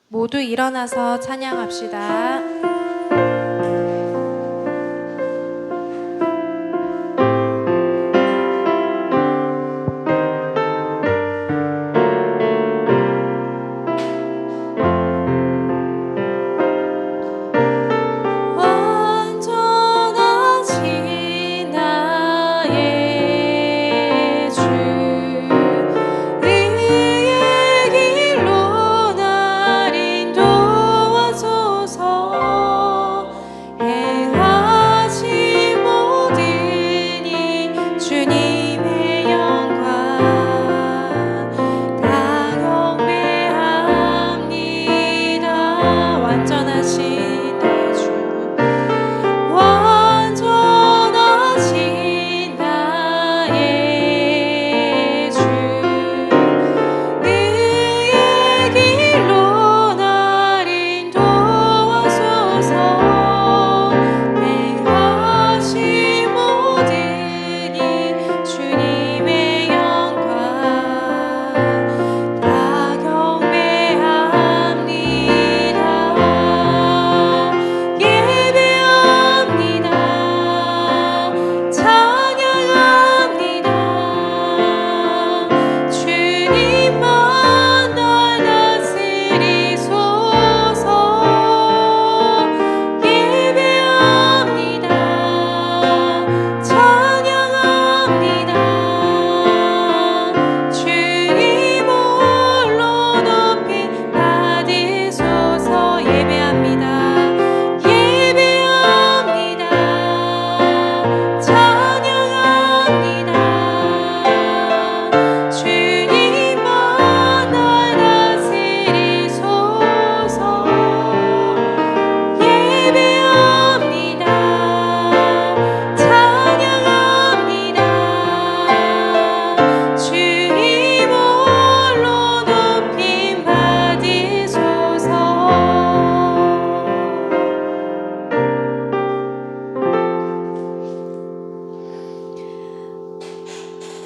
모두 일어나서 찬양합시다.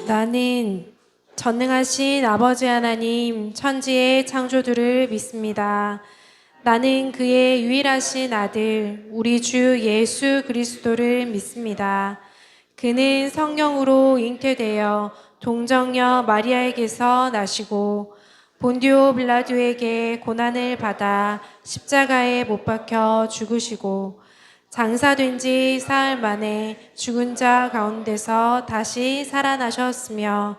나는 전능하신 아버지 하나님 천지의 창조주를 믿습니다. 나는 그의 유일하신 아들 우리 주 예수 그리스도를 믿습니다. 그는 성령으로 잉태되어 동정녀 마리아에게서 나시고 본디오 빌라도에게 고난을 받아 십자가에 못 박혀 죽으시고 장사된 지 사흘 만에 죽은 자 가운데서 다시 살아나셨으며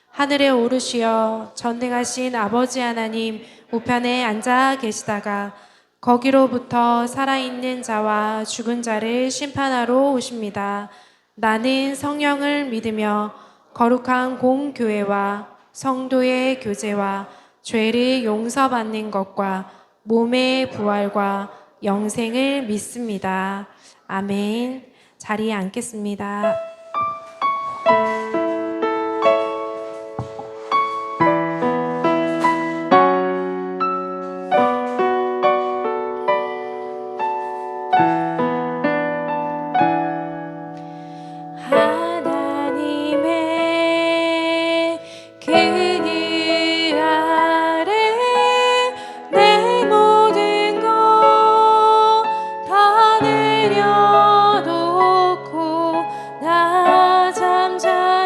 하늘에 오르시어 전능하신 아버지 하나님 우편에 앉아 계시다가 거기로부터 살아있는 자와 죽은 자를 심판하러 오십니다. 나는 성령을 믿으며 거룩한 공교회와 성도의 교제와 죄를 용서받는 것과 몸의 부활과 영생을 믿습니다. 아멘. 자리에 앉겠습니다. 내려놓고 나 잠자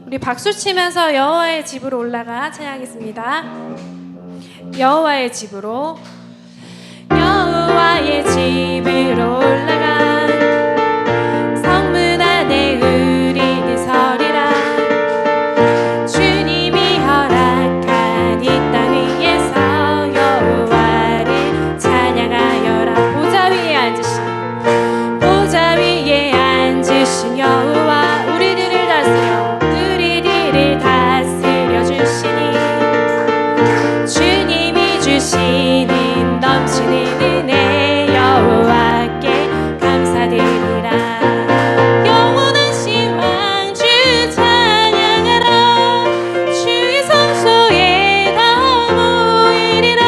우리 박수 치면서 여호와의 집으로 올라가 찬양하겠습니다. 여호와의 집으로, 여호와의 집으로 올라가 성문 안에 우리는 서리라. 주님이 허락한 이 땅 위에서 여호와를 찬양하여라. 보좌 위에 앉으신, 보좌 위에 앉으신 여호와, 우리들을 다스려, 우리들을 다스려 주시니 주님이 주시는 넘치는 은혜 여호와께 감사드리라. 영원하신 왕주 찬양하라. 주의 성소에 다 모이리라.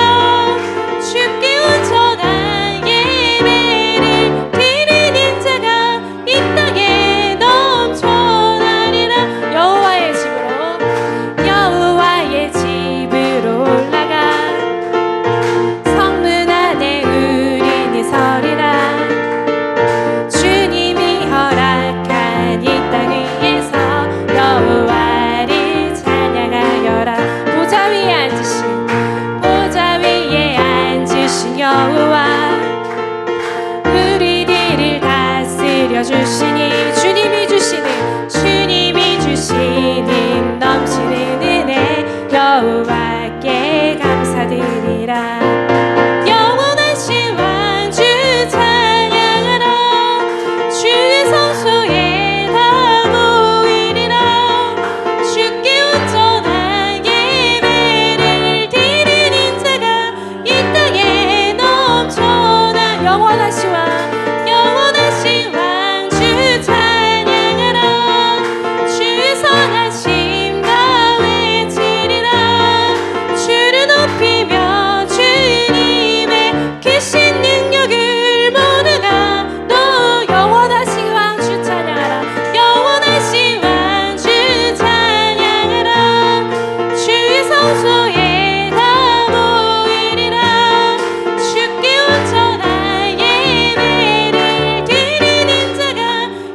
주께 온전한 예배를 드리는 자가 이 땅에 넘쳐나리라. 여호와의 집으로, 여호와의 집으로 올라가 성문 안에 우리는 서리라. 주님이 허락한 이 땅 위에서 여호와를 찬양하여라. 보좌 위에 앉으신, 보좌 위에 앉으신 여호와, 우리들을 다스려 주시니 주님이 주시는 넘치는 은혜 여호와께 감사드리라. 영원하신 왕주 찬양하라. 주의 성소에 다 모이리라. 주께 온전한 예배를 드리는 자가 이 땅에 넘쳐나. 영원하신 왕, 영원하신 왕주 찬양하라. 주의 선하심 다 외치리라. 주를 높이며 주님의 크신 능력을 모두가 너. 영원하신 왕주 찬양하라. 영원하신 왕주 찬양하라. 주의 성소에 다 모이리라. 주께 온전한 예배를 드리는 자가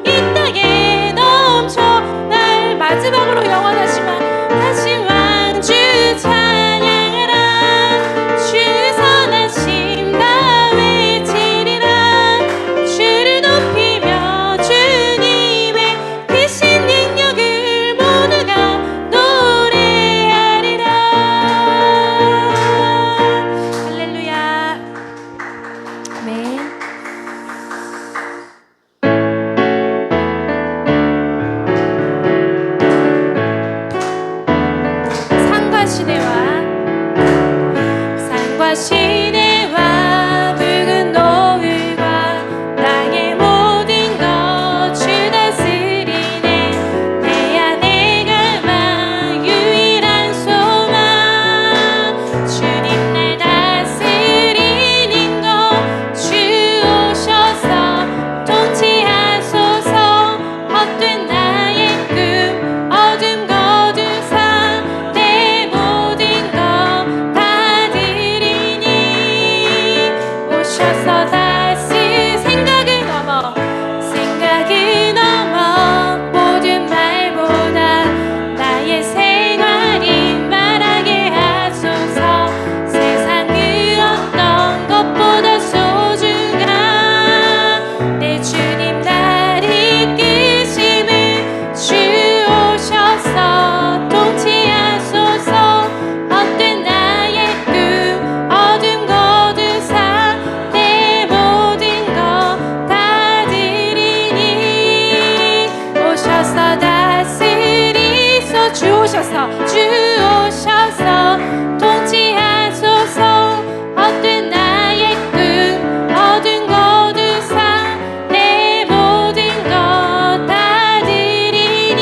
이 땅에 넘쳐. 날 마지막으로 영원하신 왕주 찬양하라. 주의 선하심 다 외치리라. 주를 높이며 주님의 크신 능력을 모두가 노래하리라. 할렐루야. 아멘. 산과 시내와, 산과 시내와 붉은 노을과 땅의 모든 것 주 다스리네. 내 안에 갈망 유일한 소망. 주님 날 다스리는 것 주 오셔서 통치하소서. 헛된 나의 꿈 어둠 거두사 내 모든 것 다 드리니. 오셔서 다시 생각을 넘어, 생각을 넘어 모든 말보다 나의 생활이 말하게 하소서. 세상 그 어떤 것보다 소중한 내 주님 날 이끄심을 주 오셔서 통치하소서. 헛된 나의 꿈 어둠 거두사 내 모든 것 다 드리니. 오셔서 다스리소. 주 오셔서, 주 오셔서 통치하소서. 헛된 나의 꿈 어둠 거두사 내 모든 것 다 드리니.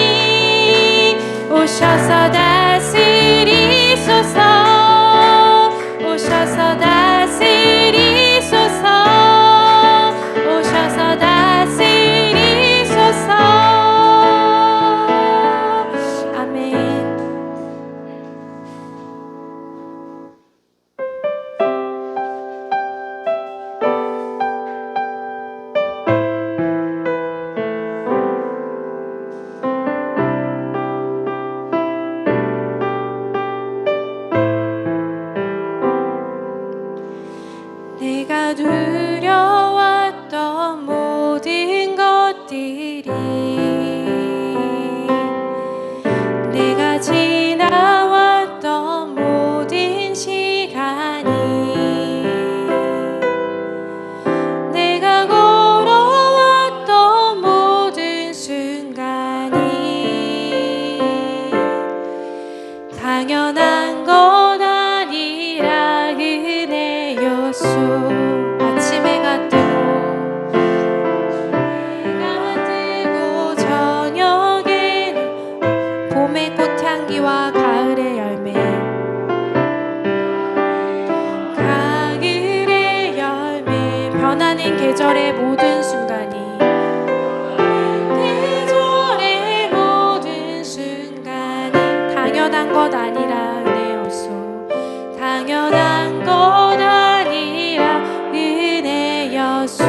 오셔서 다스리소서. 오셔서 다스리소서. 오셔서 다스리소서. 아멘. 당연한 것 아니라 은혜였소. 아침 해가 뜨고 저녁에는 봄의 꽃향기와 가을의 열매, 가을의 열매, 변하는 계절의 모든 순간이, 계절의 모든 순간이 당연한 것 아니라 은혜였소. 당연한 것 아니라 은혜였소.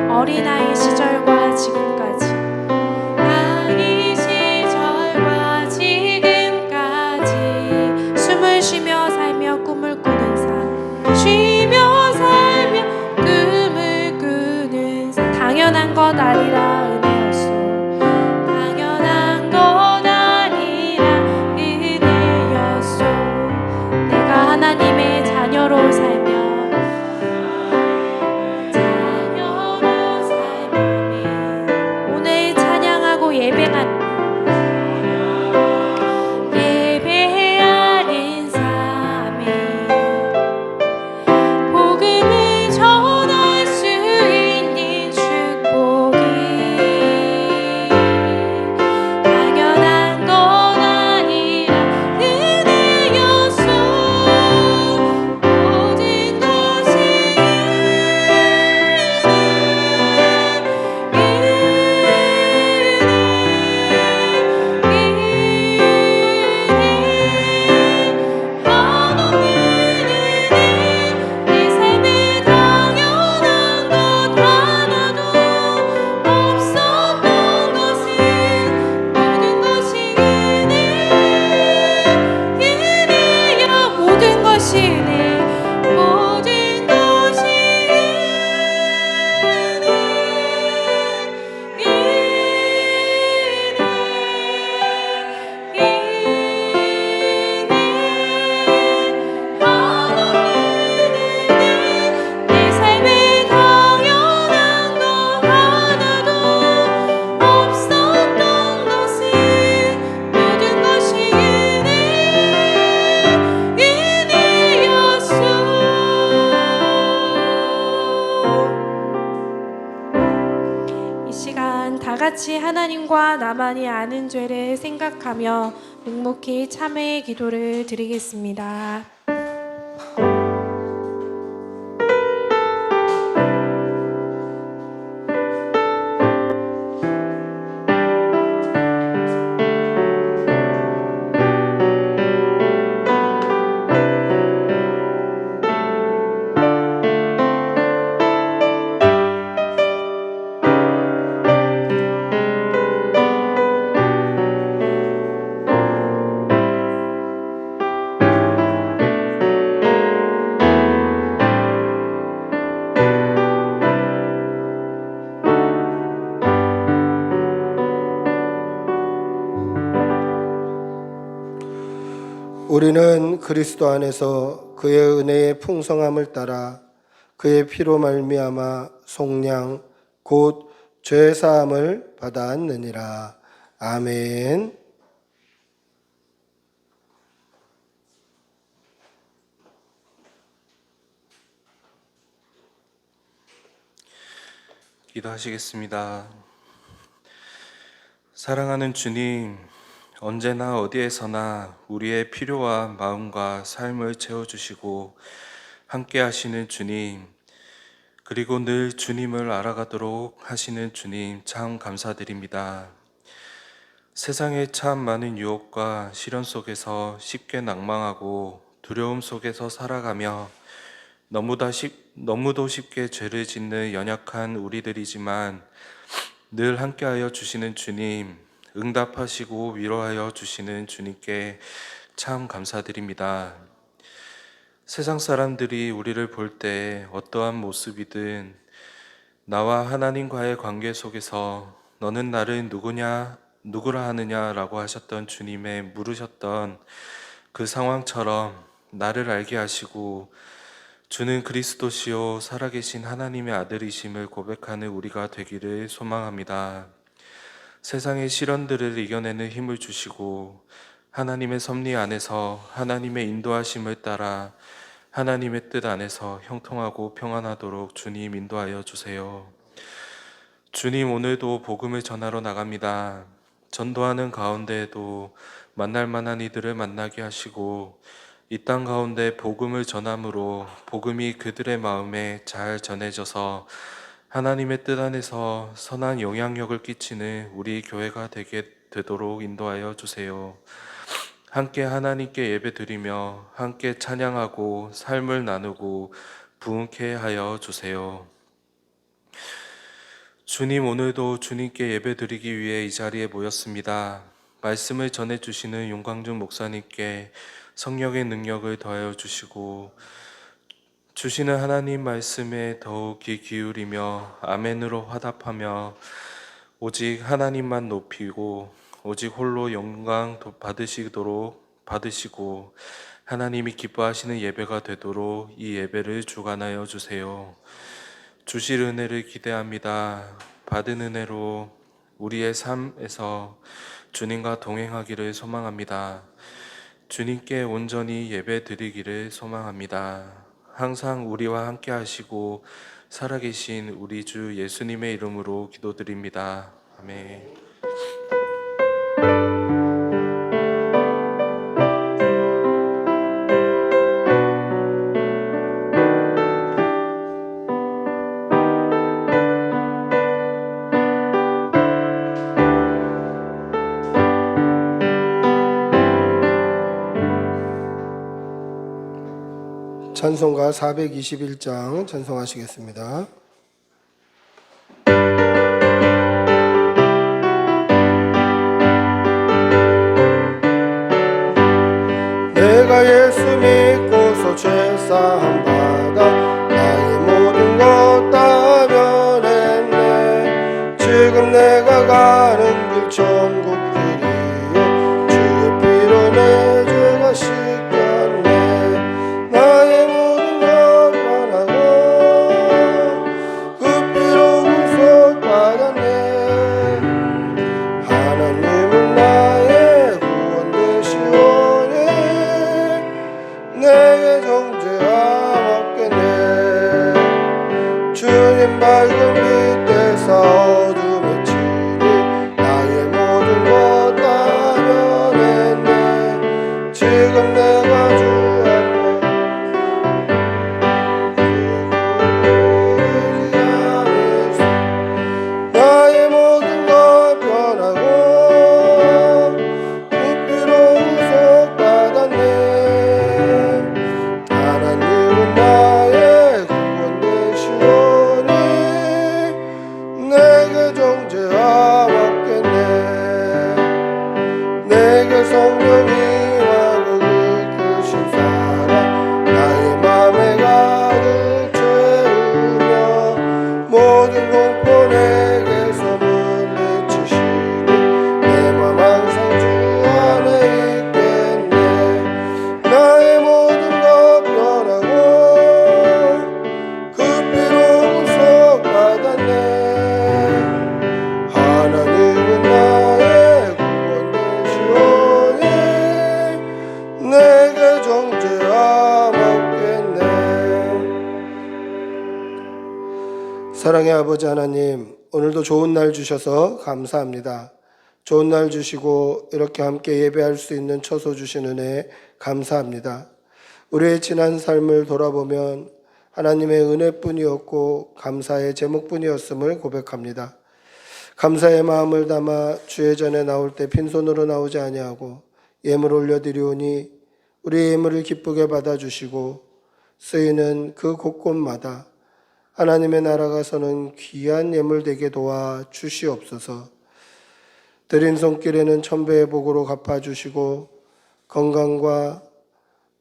어린아이 시절과 지금까지, 아이 시절과 지금까지 숨을 쉬며 살며 꿈을 꾸는 삶, 쉬며 살며 꿈을 꾸는 삶. 당연한 것 아니라 은혜였소. 당연한 것 아니라 은혜였소. 내가 하나님의 자녀로 살며 예배하는 삶에 복음을 전할 수 있는 축복이 당연한 것 아니라 은혜였소. 모든 것이 같이 하나님과 나만이 아는 죄를 생각하며 묵묵히 참회의 기도를 드리겠습니다. 우리는 그리스도 안에서 그의 은혜의 풍성함을 따라 그의 피로 말미암아 속량 곧 죄 사함을 받았느니라. 아멘. 기도하시겠습니다. 사랑하는 주님, 언제나 어디에서나 우리의 필요와 마음과 삶을 채워주시고 함께 하시는 주님, 그리고 늘 주님을 알아가도록 하시는 주님 참 감사드립니다. 세상에 참 많은 유혹과 시련 속에서 쉽게 낭망하고 두려움 속에서 살아가며 너무도 쉽게 죄를 짓는 연약한 우리들이지만 늘 함께하여 주시는 주님, 응답하시고 위로하여 주시는 주님께 참 감사드립니다. 세상 사람들이 우리를 볼 때 어떠한 모습이든 나와 하나님과의 관계 속에서 너는 나를 누구라 하느냐라고 하셨던 주님의 물으셨던 그 상황처럼 나를 알게 하시고 주는 그리스도시요 살아계신 하나님의 아들이심을 고백하는 우리가 되기를 소망합니다. 세상의 시련들을 이겨내는 힘을 주시고 하나님의 섭리 안에서 하나님의 인도하심을 따라 하나님의 뜻 안에서 형통하고 평안하도록 주님 인도하여 주세요. 주님, 오늘도 복음을 전하러 나갑니다. 전도하는 가운데에도 만날 만한 이들을 만나게 하시고 이 땅 가운데 복음을 전함으로 복음이 그들의 마음에 잘 전해져서 하나님의 뜻 안에서 선한 영향력을 끼치는 우리 교회가 되도록 인도하여 주세요. 함께 하나님께 예배드리며 함께 찬양하고 삶을 나누고 부흥케 하여 주세요. 주님, 오늘도 주님께 예배드리기 위해 이 자리에 모였습니다. 말씀을 전해주시는 윤광준 목사님께 성령의 능력을 더하여 주시고 주시는 하나님 말씀에 더욱 귀 기울이며 아멘으로 화답하며 오직 하나님만 높이고 오직 홀로 영광 받으시고 하나님이 기뻐하시는 예배가 되도록 이 예배를 주관하여 주세요. 주실 은혜를 기대합니다. 받은 은혜로 우리의 삶에서 주님과 동행하기를 소망합니다. 주님께 온전히 예배 드리기를 소망합니다. 항상 우리와 함께 하시고 살아계신 우리 주 예수님의 이름으로 기도드립니다. 아멘. 찬송가 421장 찬송하시겠습니다. 내가 예수 믿고서 죄사함 받아 나의 모든 것 다 변했네. 지금 내가 가는 길 천국 길이요 주의 피로 내 죄가 씻겼네. 나의 모든 것 변하고 그 피로 구속받았네. 하나님은 나의 구원 되시오니 내게 정죄함 없겠네. 주님 밝은 빛 대사 어둠에 치니 나의 모든 것 다 변했네. 지금 내가 주 나의 모든 것 변하고 그 피로 구속받았네. 하나님은 나의 구원 되시오니 내게 정죄함 없겠네. 내게 성령 임하고 이끄신 사랑 나의 맘에 가득 채우며 모든 공포 내게서 물리치시니 내 맘 항상 주 안에 있겠네. 나의 모든 것 변하고 그 피로 구속받았네. 하나님은 나의 구원 되시오니 내게 정죄함 없겠네. 사랑의 아버지 하나님, 오늘도 좋은 날 주셔서 감사합니다. 좋은 날 주시고 이렇게 함께 예배할 수 있는 처소 주신 은혜에 감사합니다. 우리의 지난 삶을 돌아보면 하나님의 은혜뿐이었고 감사의 제목뿐이었음을 고백합니다. 감사의 마음을 담아 주의 전에 나올 때 빈손으로 나오지 아니하고 예물 올려드리오니 우리의 예물을 기쁘게 받아주시고 쓰이는 그 곳곳마다 하나님의 나라가 서는 귀한 예물 되게 도와 주시옵소서. 드린 손길에는 천배의 복으로 갚아주시고 건강과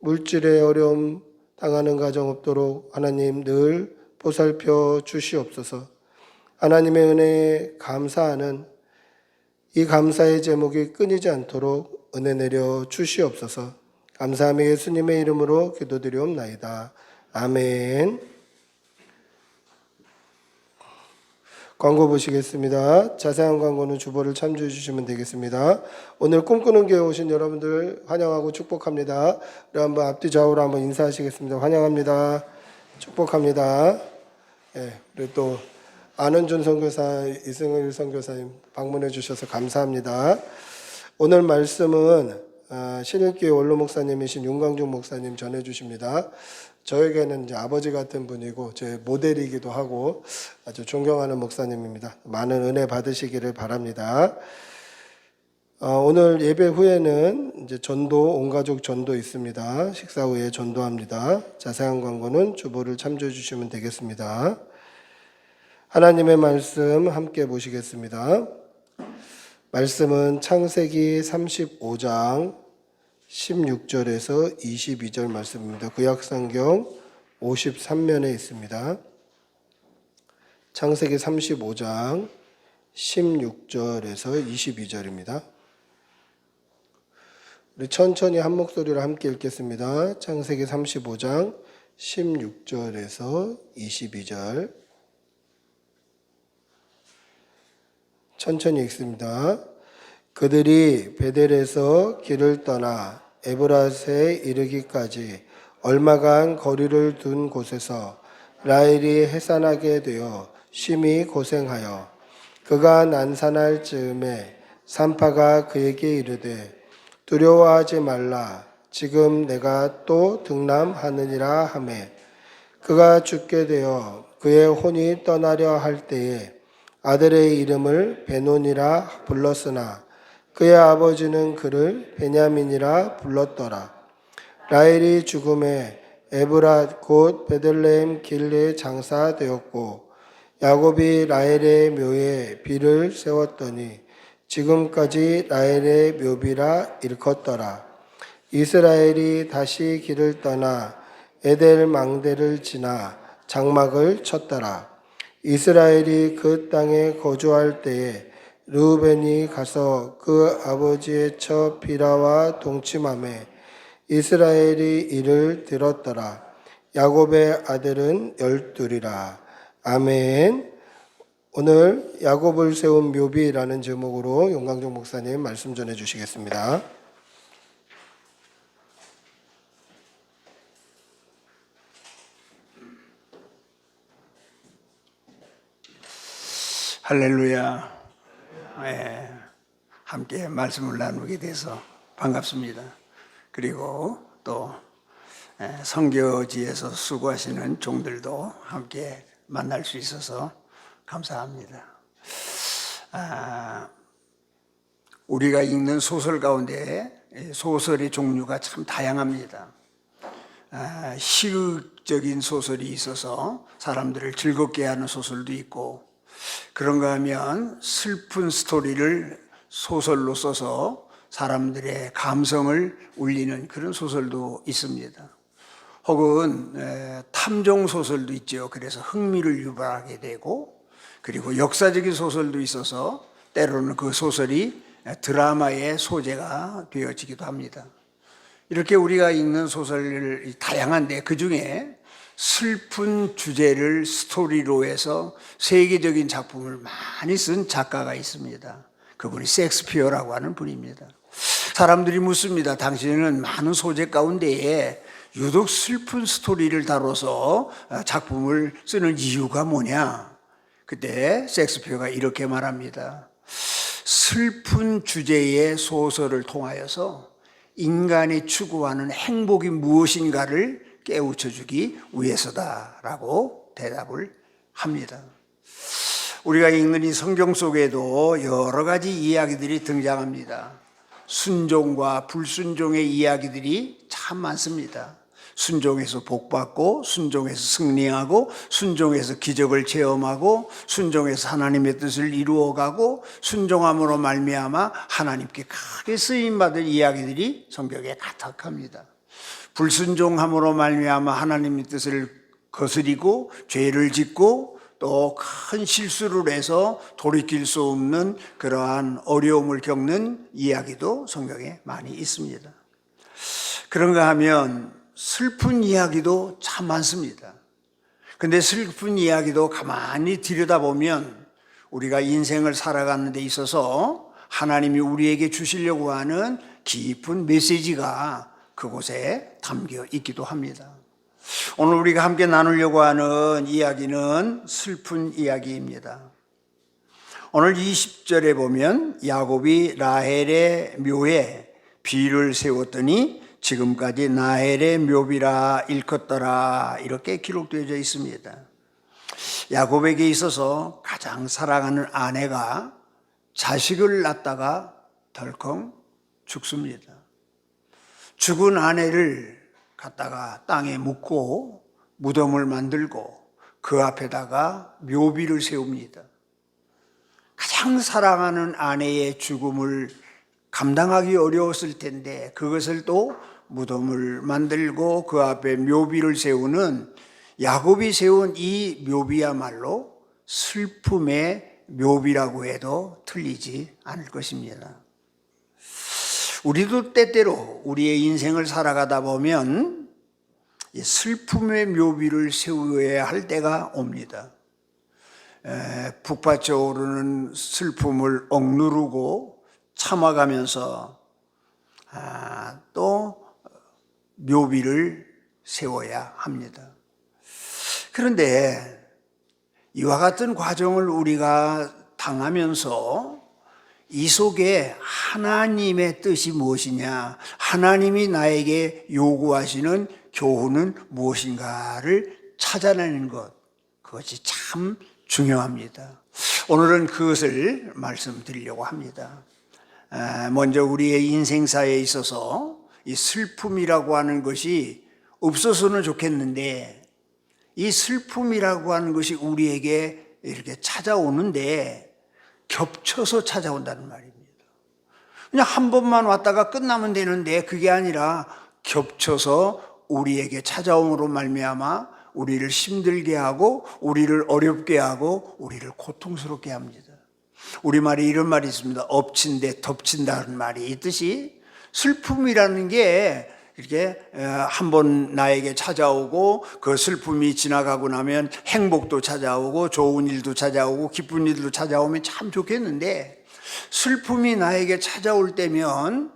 물질의 어려움 당하는 가정 없도록 하나님 늘 보살펴 주시옵소서. 하나님의 은혜에 감사하는 이 감사의 제목이 끊이지 않도록 은혜 내려 주시옵소서. 감사하며 예수님의 이름으로 기도드리옵나이다. 아멘. 광고 보시겠습니다. 자세한 광고는 주보를 참조해 주시면 되겠습니다. 오늘 꿈꾸는 교회 오신 여러분들 환영하고 축복합니다. 우리 한번 앞뒤 좌우로 한번 인사하시겠습니다. 환영합니다. 축복합니다. 우리 또 안은준 선교사, 이승일 선교사님 방문해 주셔서 감사합니다. 오늘 말씀은 신일교회 원로 목사님이신 윤광중 목사님 전해 주십니다. 저에게는 이제 아버지 같은 분이고 제 모델이기도 하고 아주 존경하는 목사님입니다. 많은 은혜 받으시기를 바랍니다. 오늘 예배 후에는 이제 전도, 온 가족 전도 있습니다. 식사 후에 전도합니다. 자세한 광고는 주보를 참조해 주시면 되겠습니다. 하나님의 말씀 함께 보시겠습니다. 말씀은 창세기 35장 16절에서 22절 말씀입니다. 구약성경 53면에 있습니다. 창세기 35장 16절에서 22절입니다. 우리 천천히 한 목소리로 함께 읽겠습니다. 창세기 35장 16절에서 22절 천천히 읽습니다. 그들이 베델에서 길을 떠나 에브라스에 이르기까지 얼마간 거리를 둔 곳에서 라헬이 해산하게 되어 심히 고생하여 그가 난산할 즈음에 산파가 그에게 이르되 두려워하지 말라 지금 내가 또 등남하느니라 하매 그가 죽게 되어 그의 혼이 떠나려 할 때에 아들의 이름을 베논이라 불렀으나 그의 아버지는 그를 베냐민이라 불렀더라. 라헬이 죽음에 에브랏 곧 베들레헴 길리에 장사되었고 야곱이 라헬의 묘에 비를 세웠더니 지금까지 라헬의 묘비라 일컫더라. 이스라엘이 다시 길을 떠나 에델 망대를 지나 장막을 쳤더라. 이스라엘이 그 땅에 거주할 때에 르우벤이 가서 그 아버지의 처 비라와 동침하매 이스라엘이 이를 들었더라. 야곱의 아들은 12이라. 아멘. 오늘 야곱을 세운 묘비라는 제목으로 용광종 목사님 말씀 전해 주시겠습니다. 할렐루야. 함께 말씀을 나누게 돼서 반갑습니다. 그리고 또 선교지에서 수고하시는 종들도 함께 만날 수 있어서 감사합니다. 우리가 읽는 소설 가운데 소설의 종류가 참 다양합니다. 시극적인 소설이 있어서 사람들을 즐겁게 하는 소설도 있고, 그런가 하면 슬픈 스토리를 소설로 써서 사람들의 감성을 울리는 그런 소설도 있습니다. 혹은 탐정 소설도 있죠. 그래서 흥미를 유발하게 되고, 그리고 역사적인 소설도 있어서 때로는 그 소설이 드라마의 소재가 되어지기도 합니다. 이렇게 우리가 읽는 소설을 다양한데 그 중에 슬픈 주제를 스토리로 해서 세계적인 작품을 많이 쓴 작가가 있습니다. 그분이 셰익스피어라고 하는 분입니다. 사람들이 묻습니다. 당신은 많은 소재 가운데에 유독 슬픈 스토리를 다뤄서 작품을 쓰는 이유가 뭐냐? 그때 셰익스피어가 이렇게 말합니다. 슬픈 주제의 소설을 통하여서 인간이 추구하는 행복이 무엇인가를 깨우쳐주기 위해서다라고 대답을 합니다. 우리가 읽는 이 성경 속에도 여러 가지 이야기들이 등장합니다. 순종과 불순종의 이야기들이 참 많습니다. 순종해서 복받고, 순종해서 승리하고, 순종해서 기적을 체험하고, 순종해서 하나님의 뜻을 이루어가고, 순종함으로 말미암아 하나님께 크게 쓰임받을 이야기들이 성경에 가득합니다. 불순종함으로 말미암아 하나님의 뜻을 거스리고 죄를 짓고 또 큰 실수를 해서 돌이킬 수 없는 그러한 어려움을 겪는 이야기도 성경에 많이 있습니다. 그런가 하면 슬픈 이야기도 참 많습니다. 근데 슬픈 이야기도 가만히 들여다보면 우리가 인생을 살아가는 데 있어서 하나님이 우리에게 주시려고 하는 깊은 메시지가 그곳에 담겨 있기도 합니다. 오늘 우리가 함께 나누려고 하는 이야기는 슬픈 이야기입니다. 오늘 20절에 보면 야곱이 라헬의 묘에 비유를 세웠더니 지금까지 라헬의 묘비라 일컫더라, 이렇게 기록되어져 있습니다. 야곱에게 있어서 가장 사랑하는 아내가 자식을 낳다가 덜컹 죽습니다. 죽은 아내를 갖다가 땅에 묻고 무덤을 만들고 그 앞에다가 묘비를 세웁니다. 가장 사랑하는 아내의 죽음을 감당하기 어려웠을 텐데 그것을 또 무덤을 만들고 그 앞에 묘비를 세우는 야곱이 세운 이 묘비야말로 슬픔의 묘비라고 해도 틀리지 않을 것입니다. 우리도 때때로 우리의 인생을 살아가다 보면 슬픔의 묘비를 세워야 할 때가 옵니다. 북받쳐 오르는 슬픔을 억누르고 참아가면서 또 묘비를 세워야 합니다. 그런데 이와 같은 과정을 우리가 당하면서 이 속에 하나님의 뜻이 무엇이냐, 하나님이 나에게 요구하시는 교훈은 무엇인가를 찾아내는 것, 그것이 참 중요합니다. 오늘은 그것을 말씀드리려고 합니다. 먼저 우리의 인생사에 있어서 이 슬픔이라고 하는 것이 없어서는 좋겠는데, 이 슬픔이라고 하는 것이 우리에게 이렇게 찾아오는데 겹쳐서 찾아온다는 말입니다. 그냥 한 번만 왔다가 끝나면 되는데 그게 아니라 겹쳐서 우리에게 찾아옴으로 말미암아 우리를 힘들게 하고 우리를 어렵게 하고 우리를 고통스럽게 합니다. 우리말에 이런 말이 있습니다. 엎친 데 덮친다는 말이 있듯이 슬픔이라는 게 이렇게 한 번 나에게 찾아오고 그 슬픔이 지나가고 나면 행복도 찾아오고 좋은 일도 찾아오고 기쁜 일도 찾아오면 참 좋겠는데, 슬픔이 나에게 찾아올 때면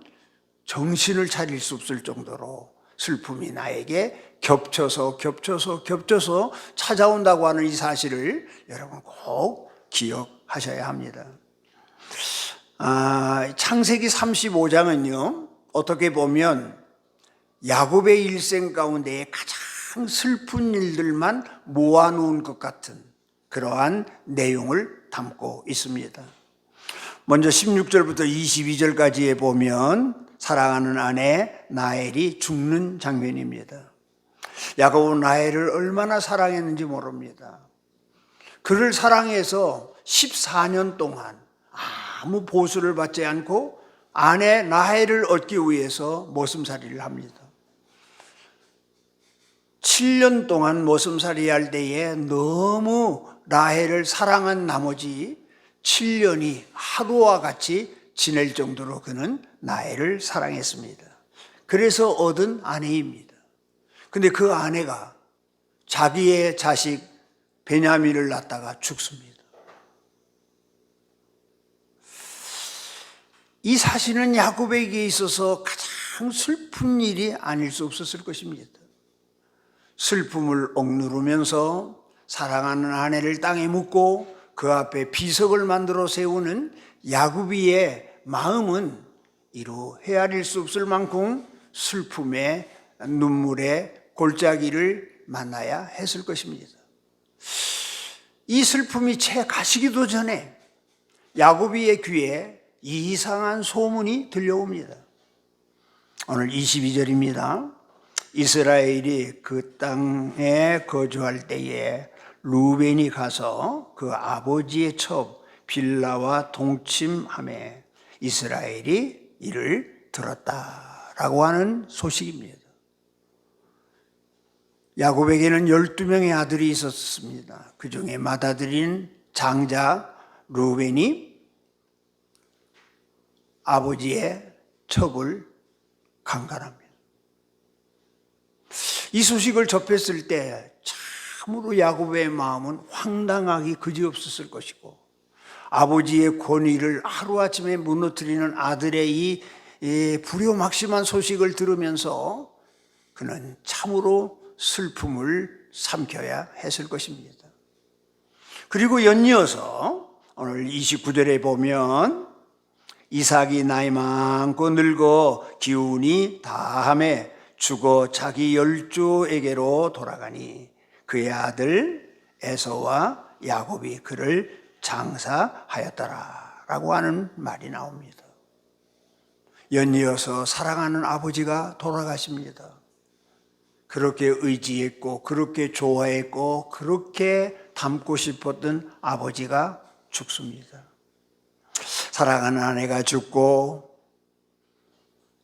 정신을 차릴 수 없을 정도로 슬픔이 나에게 겹쳐서 찾아온다고 하는 이 사실을 여러분 꼭 기억하셔야 합니다. 창세기 35장은요 어떻게 보면 야곱의 일생 가운데 가장 슬픈 일들만 모아놓은 것 같은 그러한 내용을 담고 있습니다. 먼저 16절부터 22절까지에 보면 사랑하는 아내 라헬이 죽는 장면입니다. 야곱은 라헬을 얼마나 사랑했는지 모릅니다. 그를 사랑해서 14년 동안 아무 보수를 받지 않고 아내 라헬을 얻기 위해서 머슴살이를 합니다. 7년 동안 머슴살이 할 때에 너무 라헬을 사랑한 나머지 7년이 하루와 같이 지낼 정도로 그는 라헬을 사랑했습니다. 그래서 얻은 아내입니다. 근데 그 아내가 자기의 자식 베냐민을 낳다가 죽습니다. 이 사실은 야곱에게 있어서 가장 슬픈 일이 아닐 수 없었을 것입니다. 슬픔을 억누르면서 사랑하는 아내를 땅에 묻고 그 앞에 비석을 만들어 세우는 야곱의 마음은 이루 헤아릴 수 없을 만큼 슬픔의 눈물의 골짜기를 만나야 했을 것입니다. 이 슬픔이 채 가시기도 전에 야곱의 귀에 이상한 소문이 들려옵니다. 오늘 22절입니다. 이스라엘이 그 땅에 거주할 때에 루벤이 가서 그 아버지의 첩 빌라와 동침함에 이스라엘이 이를 들었다라고 하는 소식입니다. 야곱에게는 12명의 아들이 있었습니다. 그 중에 맏아들인 장자 루벤이 아버지의 첩을 강간합니다. 이 소식을 접했을 때 참으로 야곱의 마음은 황당하기 그지없었을 것이고, 아버지의 권위를 하루아침에 무너뜨리는 아들의 이 불효막심한 소식을 들으면서 그는 참으로 슬픔을 삼켜야 했을 것입니다. 그리고 연이어서 오늘 29절에 보면 이삭이 나이 많고 늙어 기운이 다함에 죽어 자기 열조에게로 돌아가니 그의 아들 에서와 야곱이 그를 장사하였더라 라고 하는 말이 나옵니다. 연이어서 사랑하는 아버지가 돌아가십니다. 그렇게 의지했고 그렇게 좋아했고 그렇게 닮고 싶었던 아버지가 죽습니다. 사랑하는 아내가 죽고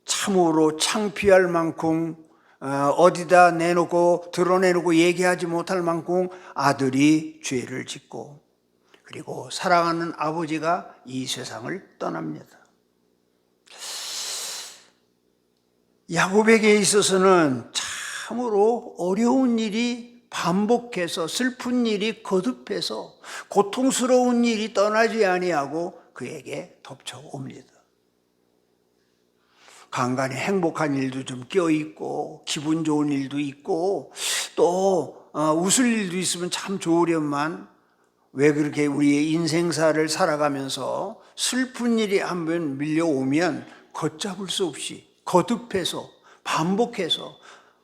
참으로 창피할 만큼 어디다 내놓고 드러내놓고 얘기하지 못할 만큼 아들이 죄를 짓고, 그리고 사랑하는 아버지가 이 세상을 떠납니다. 야곱에게 있어서는 참으로 어려운 일이 반복해서, 슬픈 일이 거듭해서, 고통스러운 일이 떠나지 아니하고 그에게 덮쳐옵니다. 간간히 행복한 일도 좀 껴있고 기분 좋은 일도 있고 또 웃을 일도 있으면 참 좋으련만, 왜 그렇게 우리의 인생사를 살아가면서 슬픈 일이 한번 밀려오면 걷잡을 수 없이 거듭해서 반복해서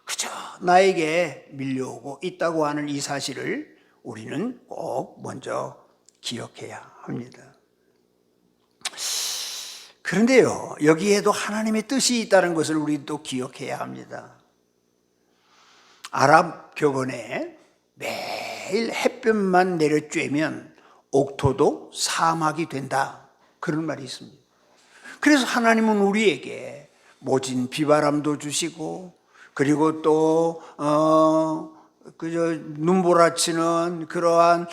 그저 나에게 밀려오고 있다고 하는 이 사실을 우리는 꼭 먼저 기억해야 합니다. 그런데요, 여기에도 하나님의 뜻이 있다는 것을 우리 또 기억해야 합니다. 아랍 격언에 매일 햇볕만 내려쬐면 옥토도 사막이 된다, 그런 말이 있습니다. 그래서 하나님은 우리에게 모진 비바람도 주시고, 그리고 또 그저 눈보라치는 그러한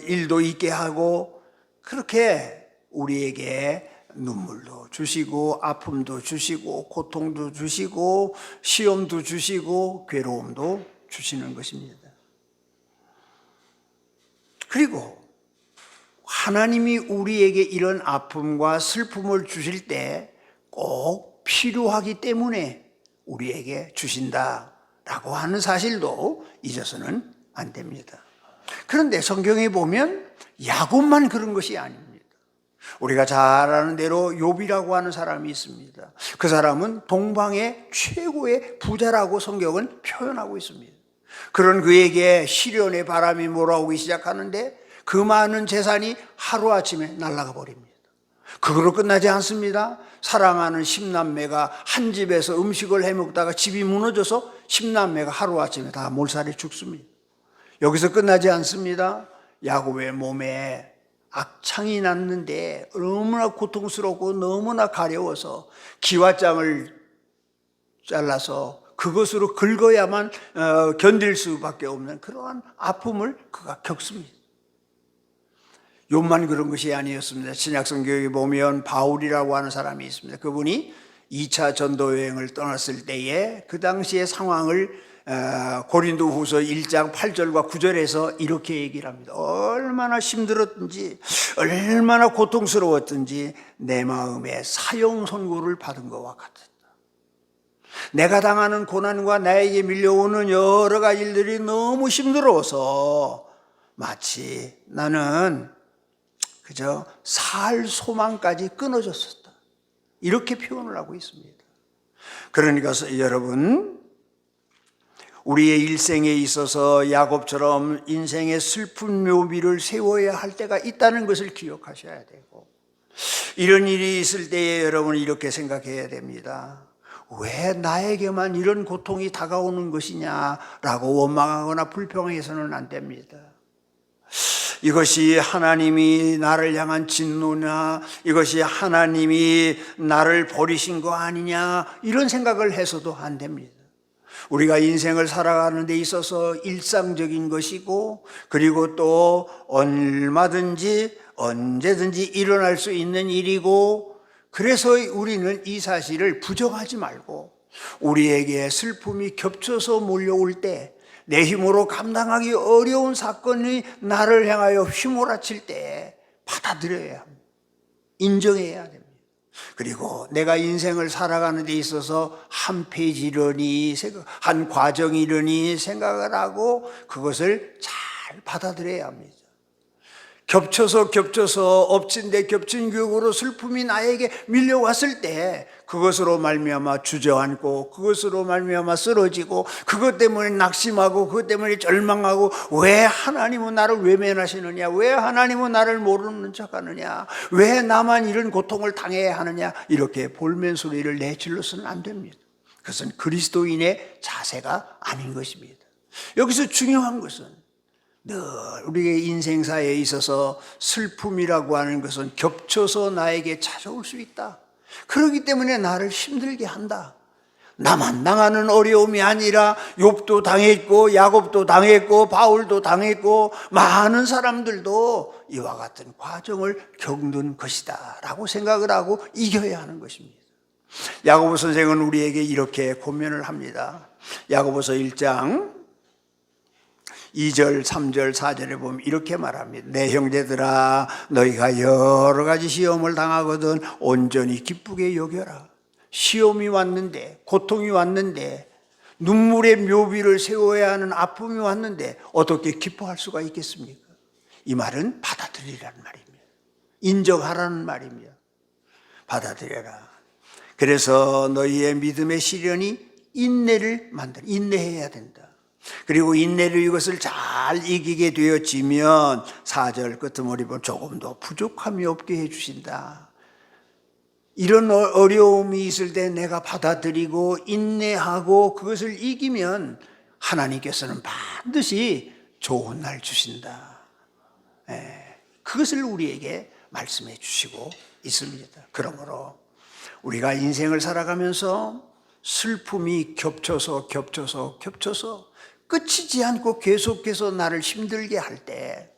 일도 있게 하고, 그렇게 우리에게 눈물도 주시고 아픔도 주시고 고통도 주시고 시험도 주시고 괴로움도 주시는 것입니다. 그리고 하나님이 우리에게 이런 아픔과 슬픔을 주실 때 꼭 필요하기 때문에 우리에게 주신다라고 하는 사실도 잊어서는 안 됩니다. 그런데 성경에 보면 야곱만 그런 것이 아닙니다. 우리가 잘 아는 대로 욥이라고 하는 사람이 있습니다. 그 사람은 동방의 최고의 부자라고 성경은 표현하고 있습니다. 그런 그에게 시련의 바람이 몰아오기 시작하는데 그 많은 재산이 하루아침에 날아가 버립니다. 그걸로 끝나지 않습니다. 사랑하는 10남매가 한 집에서 음식을 해먹다가 집이 무너져서 10남매가 하루아침에 다 몰살해 죽습니다. 여기서 끝나지 않습니다. 야곱의 몸에 악창이 났는데 너무나 고통스럽고 너무나 가려워서 기와장을 잘라서 그것으로 긁어야만 견딜 수밖에 없는 그러한 아픔을 그가 겪습니다. 욥만 그런 것이 아니었습니다. 신약성경에 보면 바울이라고 하는 사람이 있습니다. 그분이 2차 전도 여행을 떠났을 때에 그 당시의 상황을 고린도후서 1장 8절과 9절에서 이렇게 얘기를 합니다. 얼마나 힘들었든지 얼마나 고통스러웠든지 내 마음에 사형 선고를 받은 것과 같았다. 내가 당하는 고난과 나에게 밀려오는 여러 가지 일들이 너무 힘들어서 마치 나는 그저 살 소망까지 끊어졌었다, 이렇게 표현을 하고 있습니다. 그러니까 여러분, 우리의 일생에 있어서 야곱처럼 인생의 슬픈 묘비를 세워야 할 때가 있다는 것을 기억하셔야 되고, 이런 일이 있을 때에 여러분 이렇게 생각해야 됩니다. 왜 나에게만 이런 고통이 다가오는 것이냐라고 원망하거나 불평해서는 안 됩니다. 이것이 하나님이 나를 향한 진노냐, 이것이 하나님이 나를 버리신 거 아니냐, 이런 생각을 해서도 안 됩니다. 우리가 인생을 살아가는 데 있어서 일상적인 것이고, 그리고 또 얼마든지 언제든지 일어날 수 있는 일이고, 그래서 우리는 이 사실을 부정하지 말고, 우리에게 슬픔이 겹쳐서 몰려올 때, 내 힘으로 감당하기 어려운 사건이 나를 향하여 휘몰아칠 때 받아들여야 합니다. 인정해야 됩니다. 그리고 내가 인생을 살아가는 데 있어서 한 페이지려니, 한 과정이려니 생각을 하고 그것을 잘 받아들여야 합니다. 겹쳐서 엎친 데 겹친 격으로 슬픔이 나에게 밀려왔을 때 그것으로 말미암아 주저앉고, 그것으로 말미암아 쓰러지고, 그것 때문에 낙심하고, 그것 때문에 절망하고, 왜 하나님은 나를 외면하시느냐, 왜 하나님은 나를 모르는 척하느냐, 왜 나만 이런 고통을 당해야 하느냐, 이렇게 볼멘 소리를 내질러서는 안 됩니다. 그것은 그리스도인의 자세가 아닌 것입니다. 여기서 중요한 것은 늘 우리의 인생사에 있어서 슬픔이라고 하는 것은 겹쳐서 나에게 찾아올 수 있다. 그렇기 때문에 나를 힘들게 한다. 나만 당하는 어려움이 아니라 욥도 당했고, 야곱도 당했고, 바울도 당했고, 많은 사람들도 이와 같은 과정을 겪는 것이다 라고 생각을 하고 이겨야 하는 것입니다. 야고보 선생은 우리에게 이렇게 권면을 합니다. 야고보서 1장 2절, 3절, 4절에 보면 이렇게 말합니다. 내 형제들아, 너희가 여러 가지 시험을 당하거든 온전히 기쁘게 여겨라. 시험이 왔는데, 고통이 왔는데, 눈물의 묘비를 세워야 하는 아픔이 왔는데 어떻게 기뻐할 수가 있겠습니까? 이 말은 받아들이라는 말입니다. 인정하라는 말입니다. 받아들여라. 그래서 너희의 믿음의 시련이 인내를 인내해야 된다. 그리고 인내로 이것을 잘 이기게 되어지면 4절 끝머리 보면 조금 더 부족함이 없게 해주신다. 이런 어려움이 있을 때 내가 받아들이고 인내하고 그것을 이기면 하나님께서는 반드시 좋은 날 주신다. 그것을 우리에게 말씀해 주시고 있습니다. 그러므로 우리가 인생을 살아가면서 슬픔이 겹쳐서 끝이지 않고 계속해서 나를 힘들게 할 때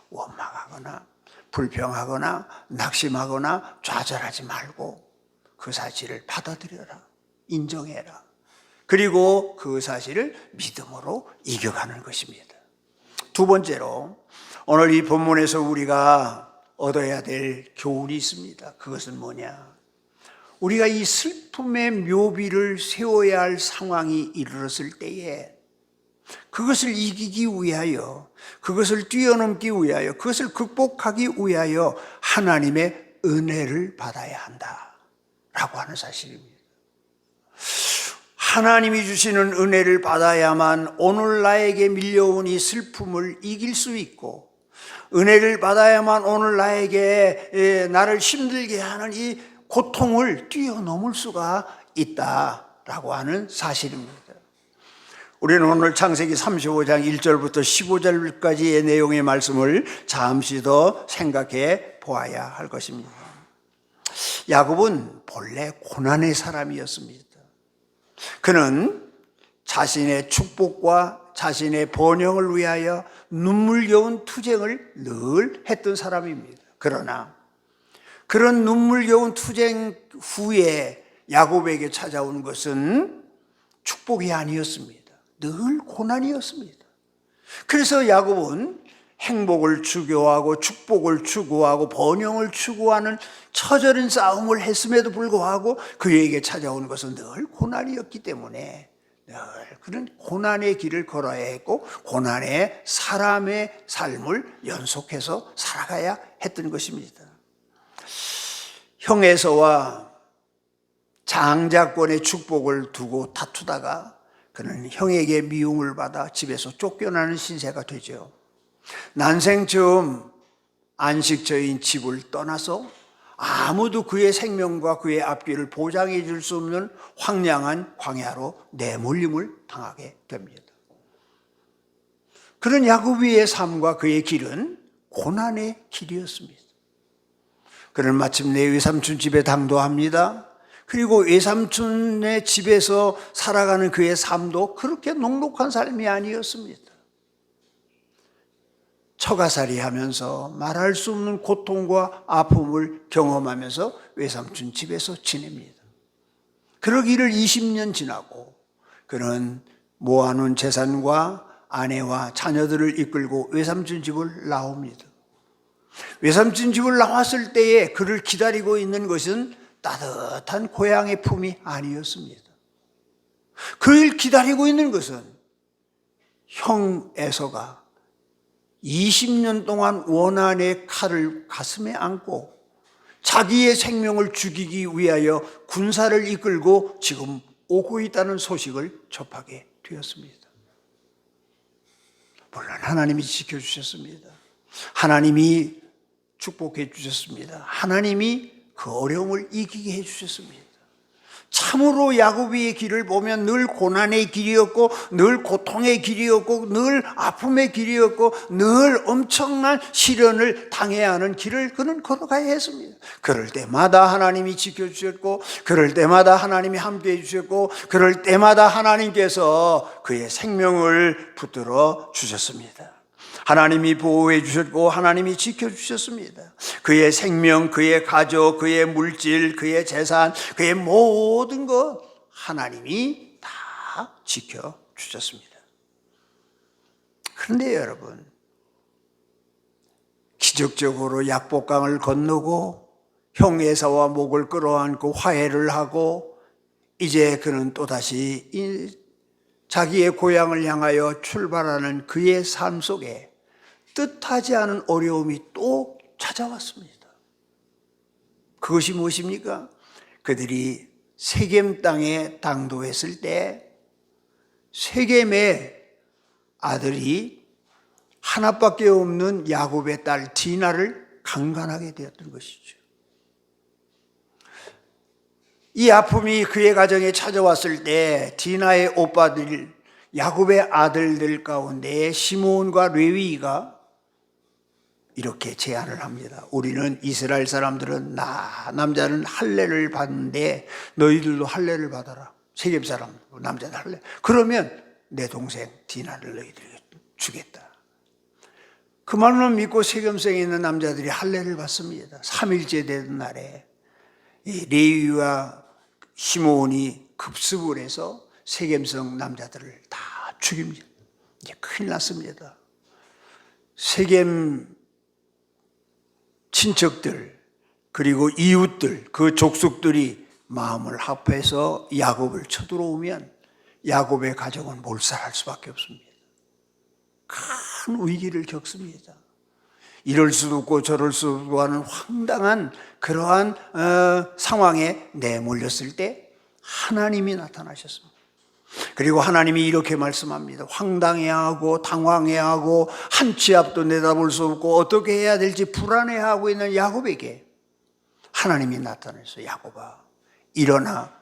원망하거나 불평하거나 낙심하거나 좌절하지 말고 그 사실을 받아들여라. 인정해라. 그리고 그 사실을 믿음으로 이겨가는 것입니다. 두 번째로 오늘 이 본문에서 우리가 얻어야 될 교훈이 있습니다. 그것은 뭐냐? 우리가 이 슬픔의 묘비를 세워야 할 상황이 이르렀을 때에 그것을 이기기 위하여, 그것을 뛰어넘기 위하여, 그것을 극복하기 위하여 하나님의 은혜를 받아야 한다라고 하는 사실입니다. 하나님이 주시는 은혜를 받아야만 오늘 나에게 밀려온 이 슬픔을 이길 수 있고, 은혜를 받아야만 오늘 나를 힘들게 하는 이 고통을 뛰어넘을 수가 있다라고 하는 사실입니다. 우리는 오늘 창세기 35장 1절부터 15절까지의 내용의 말씀을 잠시 더 생각해 보아야 할 것입니다. 야곱은 본래 고난의 사람이었습니다. 그는 자신의 축복과 자신의 번영을 위하여 눈물겨운 투쟁을 늘 했던 사람입니다. 그러나 그런 눈물겨운 투쟁 후에 야곱에게 찾아온 것은 축복이 아니었습니다. 늘 고난이었습니다. 그래서 야곱은 행복을 추구하고 축복을 추구하고 번영을 추구하는 처절한 싸움을 했음에도 불구하고 그에게 찾아온 것은 늘 고난이었기 때문에 늘 그런 고난의 길을 걸어야 했고 고난의 사람의 삶을 연속해서 살아가야 했던 것입니다. 형 에서와 장자권의 축복을 두고 다투다가 그는 형에게 미움을 받아 집에서 쫓겨나는 신세가 되죠. 난생 처음 안식처인 집을 떠나서 아무도 그의 생명과 그의 앞길을 보장해 줄 수 없는 황량한 광야로 내몰림을 당하게 됩니다. 그런 야곱의 삶과 그의 길은 고난의 길이었습니다. 그는 마침내 외삼촌 집에 당도합니다. 그리고 외삼촌의 집에서 살아가는 그의 삶도 그렇게 녹록한 삶이 아니었습니다. 처가살이 하면서 말할 수 없는 고통과 아픔을 경험하면서 외삼촌 집에서 지냅니다. 그러기를 20년 지나고 그는 모아놓은 재산과 아내와 자녀들을 이끌고 외삼촌 집을 나옵니다. 외삼촌 집을 나왔을 때에 그를 기다리고 있는 것은 따뜻한 고향의 품이 아니었습니다. 그를 기다리고 있는 것은 형 에서가 20년 동안 원한의 칼을 가슴에 안고 자기의 생명을 죽이기 위하여 군사를 이끌고 지금 오고 있다는 소식을 접하게 되었습니다. 물론 하나님이 지켜주셨습니다. 하나님이 축복해 주셨습니다. 하나님이 그 어려움을 이기게 해 주셨습니다. 참으로 야곱의 길을 보면 늘 고난의 길이었고 늘 고통의 길이었고 늘 아픔의 길이었고 늘 엄청난 시련을 당해야 하는 길을 그는 걸어가야 했습니다. 그럴 때마다 하나님이 지켜주셨고 그럴 때마다 하나님이 함께해 주셨고 그럴 때마다 하나님께서 그의 생명을 붙들어 주셨습니다. 하나님이 보호해 주셨고 하나님이 지켜주셨습니다. 그의 생명, 그의 가족, 그의 물질, 그의 재산, 그의 모든 것 하나님이 다 지켜주셨습니다. 그런데 여러분, 기적적으로 약복강을 건너고 형 에사와 목을 끌어안고 화해를 하고 이제 그는 또다시 자기의 고향을 향하여 출발하는 그의 삶 속에 뜻하지 않은 어려움이 또 찾아왔습니다. 그것이 무엇입니까? 그들이 세겜 땅에 당도했을 때 세겜의 아들이 하나밖에 없는 야곱의 딸 디나를 강간하게 되었던 것이죠. 이 아픔이 그의 가정에 찾아왔을 때 디나의 오빠들 야곱의 아들들 가운데 시므온과 레위가 이렇게 제안을 합니다. 우리는 이스라엘 사람들은 남자는 할례를 받는데 너희들도 할례를 받아라. 세겜 사람 남자는 할례. 그러면 내 동생 디나를 너희들에게 주겠다. 그 말만 믿고 세겜성에 있는 남자들이 할례를 받습니다. 3일째 되는 날에 이 레위와 시므온이 급습을 해서 세겜성 남자들을 다 죽입니다. 이제 큰일 났습니다. 세겜 친척들 그리고 이웃들 그 족속들이 마음을 합해서 야곱을 쳐들어오면 야곱의 가정은 몰살할 수밖에 없습니다. 큰 위기를 겪습니다. 이럴 수도 없고 저럴 수도 없고 하는 황당한 그러한 상황에 내몰렸을 때 하나님이 나타나셨습니다. 그리고 하나님이 이렇게 말씀합니다. 황당해하고 당황해하고 한 치 앞도 내다볼 수 없고 어떻게 해야 될지 불안해하고 있는 야곱에게 하나님이 나타나서 야곱아 일어나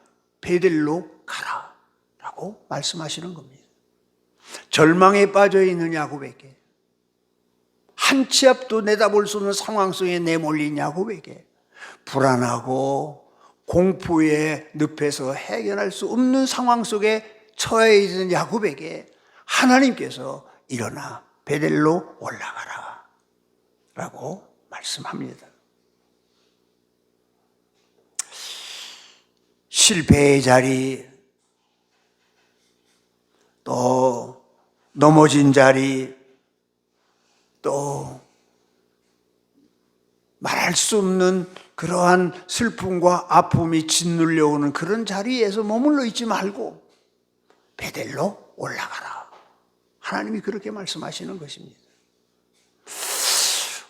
베델로 가라 라고 말씀하시는 겁니다. 절망에 빠져 있는 야곱에게 한 치 앞도 내다볼 수 없는 상황 속에 내몰린 야곱에게 불안하고 공포의 늪에서 해결할 수 없는 상황 속에 처해 있는 야곱에게 하나님께서 일어나 베델로 올라가라 라고 말씀합니다. 실패의 자리, 또 넘어진 자리, 또 말할 수 없는 그러한 슬픔과 아픔이 짓눌려 오는 그런 자리에서 머물러 있지 말고 베델로 올라가라. 하나님이 그렇게 말씀하시는 것입니다.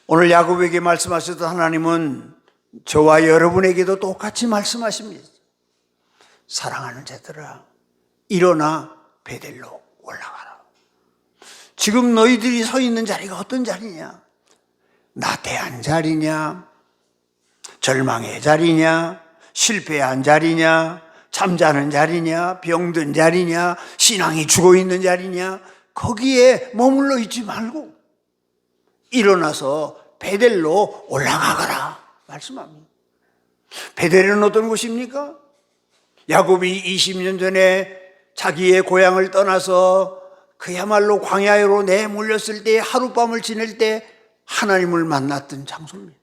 오늘 야곱에게 말씀하셨던 하나님은 저와 여러분에게도 똑같이 말씀하십니다. 사랑하는 자들아, 일어나 베델로 올라가라. 지금 너희들이 서 있는 자리가 어떤 자리냐? 나태한 자리냐? 절망의 자리냐, 실패한 자리냐, 잠자는 자리냐, 병든 자리냐, 신앙이 죽어있는 자리냐, 거기에 머물러 있지 말고 일어나서 베델로 올라가거라 말씀합니다. 베델은 어떤 곳입니까? 야곱이 20년 전에 자기의 고향을 떠나서 그야말로 광야로 내몰렸을 때, 하룻밤을 지낼 때 하나님을 만났던 장소입니다.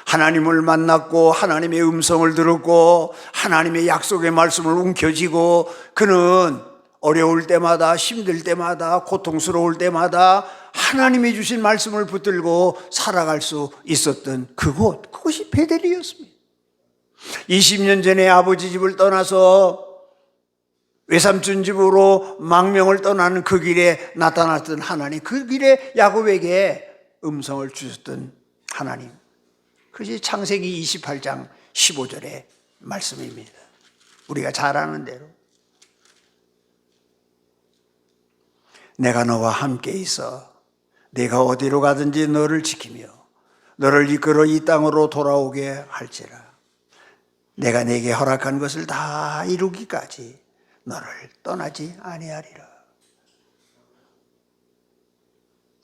하나님을 만났고 하나님의 음성을 들었고 하나님의 약속의 말씀을 움켜쥐고 그는 어려울 때마다, 힘들 때마다, 고통스러울 때마다 하나님이 주신 말씀을 붙들고 살아갈 수 있었던 그곳, 그것이 베델이었습니다. 20년 전에 아버지 집을 떠나서 외삼촌 집으로 망명을 떠나는 그 길에 나타났던 하나님, 그 길에 야곱에게 음성을 주셨던 하나님, 그것이 창세기 28장 15절의 말씀입니다. 우리가 잘 아는 대로 내가 너와 함께 있어 내가 어디로 가든지 너를 지키며 너를 이끌어 이 땅으로 돌아오게 할지라. 내가 내게 허락한 것을 다 이루기까지 너를 떠나지 아니하리라.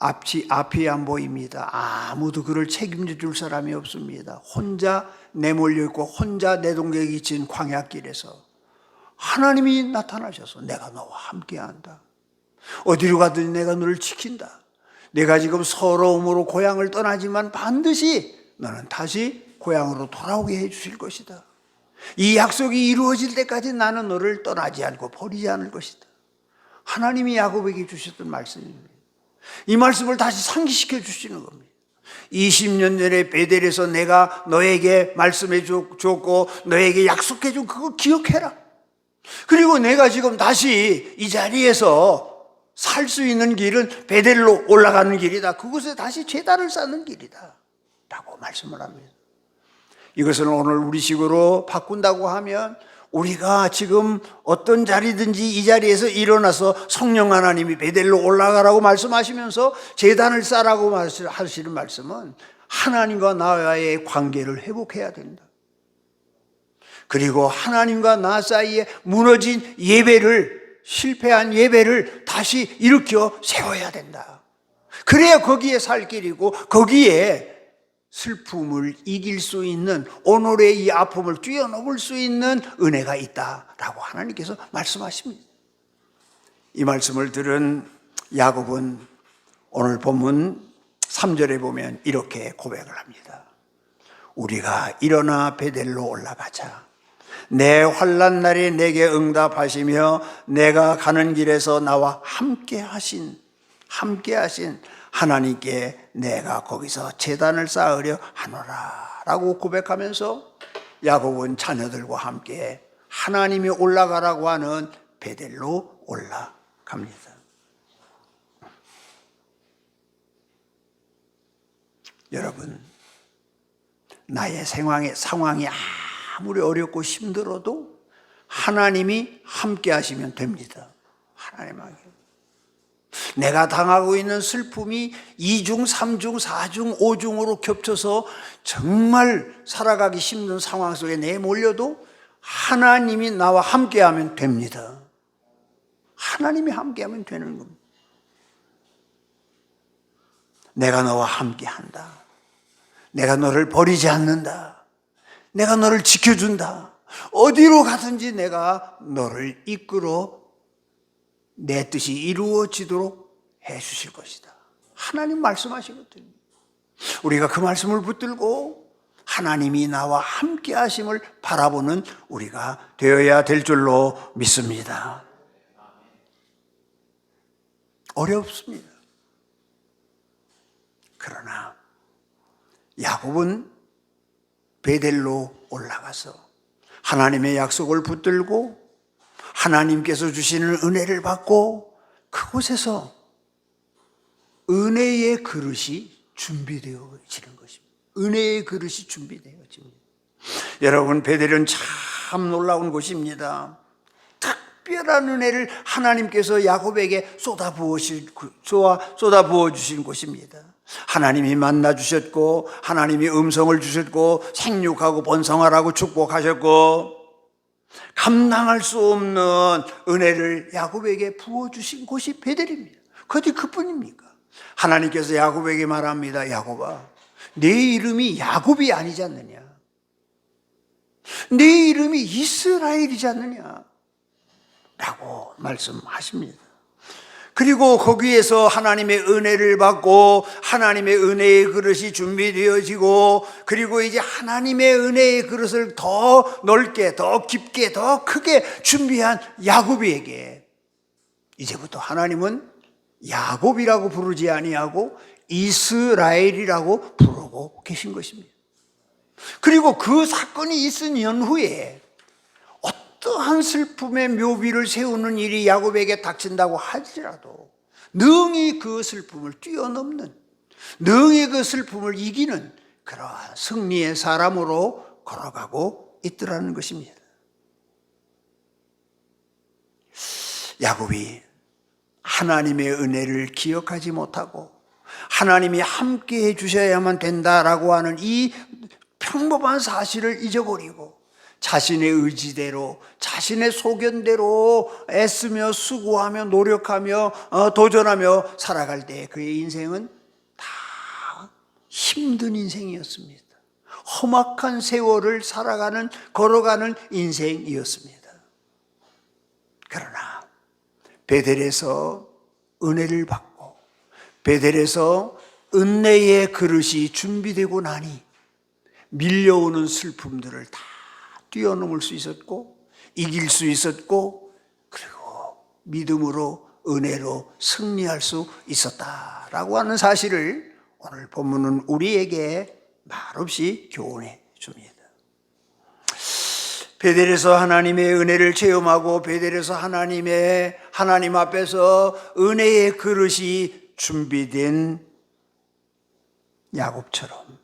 앞이 안 보입니다. 아무도 그를 책임져 줄 사람이 없습니다. 혼자 내몰려 있고 혼자 내동격이 친 광야길에서 하나님이 나타나셔서 내가 너와 함께한다. 어디로 가든지 내가 너를 지킨다. 내가 지금 서러움으로 고향을 떠나지만 반드시 너는 다시 고향으로 돌아오게 해 주실 것이다. 이 약속이 이루어질 때까지 나는 너를 떠나지 않고 버리지 않을 것이다. 하나님이 야곱에게 주셨던 말씀입니다. 이 말씀을 다시 상기시켜 주시는 겁니다. 20년 전에 베델에서 내가 너에게 말씀해 줬고 너에게 약속해 준 그거 기억해라. 그리고 내가 지금 다시 이 자리에서 살 수 있는 길은 베델로 올라가는 길이다. 그곳에 다시 제단을 쌓는 길이다 라고 말씀을 합니다. 이것을 오늘 우리식으로 바꾼다고 하면 우리가 지금 어떤 자리든지 이 자리에서 일어나서 성령 하나님이 베델로 올라가라고 말씀하시면서 제단을 쌓으라고 하시는 말씀은 하나님과 나와의 관계를 회복해야 된다. 그리고 하나님과 나 사이에 무너진 예배를, 실패한 예배를 다시 일으켜 세워야 된다. 그래야 거기에 살 길이고 거기에 슬픔을 이길 수 있는, 오늘의 이 아픔을 뛰어넘을 수 있는 은혜가 있다라고 하나님께서 말씀하십니다. 이 말씀을 들은 야곱은 오늘 본문 3절에 보면 이렇게 고백을 합니다. 우리가 일어나 베델로 올라가자. 내 환난 날에 내게 응답하시며 내가 가는 길에서 나와 함께 하신 하나님께 내가 거기서 제단을 쌓으려 하노라 라고 고백하면서 야곱은 자녀들과 함께 하나님이 올라가라고 하는 베델로 올라갑니다. 여러분, 나의 상황이 아무리 어렵고 힘들어도 하나님이 함께 하시면 됩니다. 하나님하게. 내가 당하고 있는 슬픔이 2중, 3중, 4중, 5중으로 겹쳐서 정말 살아가기 힘든 상황 속에 내몰려도 하나님이 나와 함께하면 됩니다. 하나님이 함께하면 되는 겁니다. 내가 너와 함께한다. 내가 너를 버리지 않는다. 내가 너를 지켜준다. 어디로 가든지 내가 너를 이끌어 내 뜻이 이루어지도록 해 주실 것이다. 하나님 말씀하시거든요. 우리가 그 말씀을 붙들고 하나님이 나와 함께 하심을 바라보는 우리가 되어야 될 줄로 믿습니다. 어렵습니다. 그러나 야곱은 베델로 올라가서 하나님의 약속을 붙들고 하나님께서 주시는 은혜를 받고 그곳에서 은혜의 그릇이 준비되어지는 것입니다. 은혜의 그릇이 준비되어집니다. 여러분, 베델은 참 놀라운 곳입니다. 특별한 은혜를 하나님께서 야곱에게 쏟아부어 주신 곳입니다. 하나님이 만나 주셨고, 하나님이 음성을 주셨고, 생육하고 번성하라고 축복하셨고, 감당할 수 없는 은혜를 야곱에게 부어주신 곳이 베델입니다. 그것이 그뿐입니까? 하나님께서 야곱에게 말합니다. 야곱아, 내 이름이 야곱이 아니지 않느냐? 내 이름이 이스라엘이지 않느냐? 라고 말씀하십니다. 그리고 거기에서 하나님의 은혜를 받고 하나님의 은혜의 그릇이 준비되어지고, 그리고 이제 하나님의 은혜의 그릇을 더 넓게, 더 깊게, 더 크게 준비한 야곱에게 이제부터 하나님은 야곱이라고 부르지 아니하고 이스라엘이라고 부르고 계신 것입니다. 그리고 그 사건이 있은 연후에 어떠한 슬픔의 묘비를 세우는 일이 야곱에게 닥친다고 할지라도 능히 그 슬픔을 뛰어넘는, 능히 그 슬픔을 이기는 그러한 승리의 사람으로 걸어가고 있더라는 것입니다. 야곱이 하나님의 은혜를 기억하지 못하고 하나님이 함께 해주셔야만 된다라고 하는 이 평범한 사실을 잊어버리고 자신의 의지대로, 자신의 소견대로 애쓰며 수고하며 노력하며 도전하며 살아갈 때 그의 인생은 다 힘든 인생이었습니다. 험악한 세월을 걸어가는 인생이었습니다. 그러나 베델에서 은혜를 받고 베델에서 은혜의 그릇이 준비되고 나니 밀려오는 슬픔들을 다 뛰어넘을 수 있었고 이길 수 있었고, 그리고 믿음으로 은혜로 승리할 수 있었다라고 하는 사실을 오늘 본문은 우리에게 말없이 교훈해 줍니다. 베델에서 하나님의 은혜를 체험하고 베델에서 하나님 앞에서 은혜의 그릇이 준비된 야곱처럼,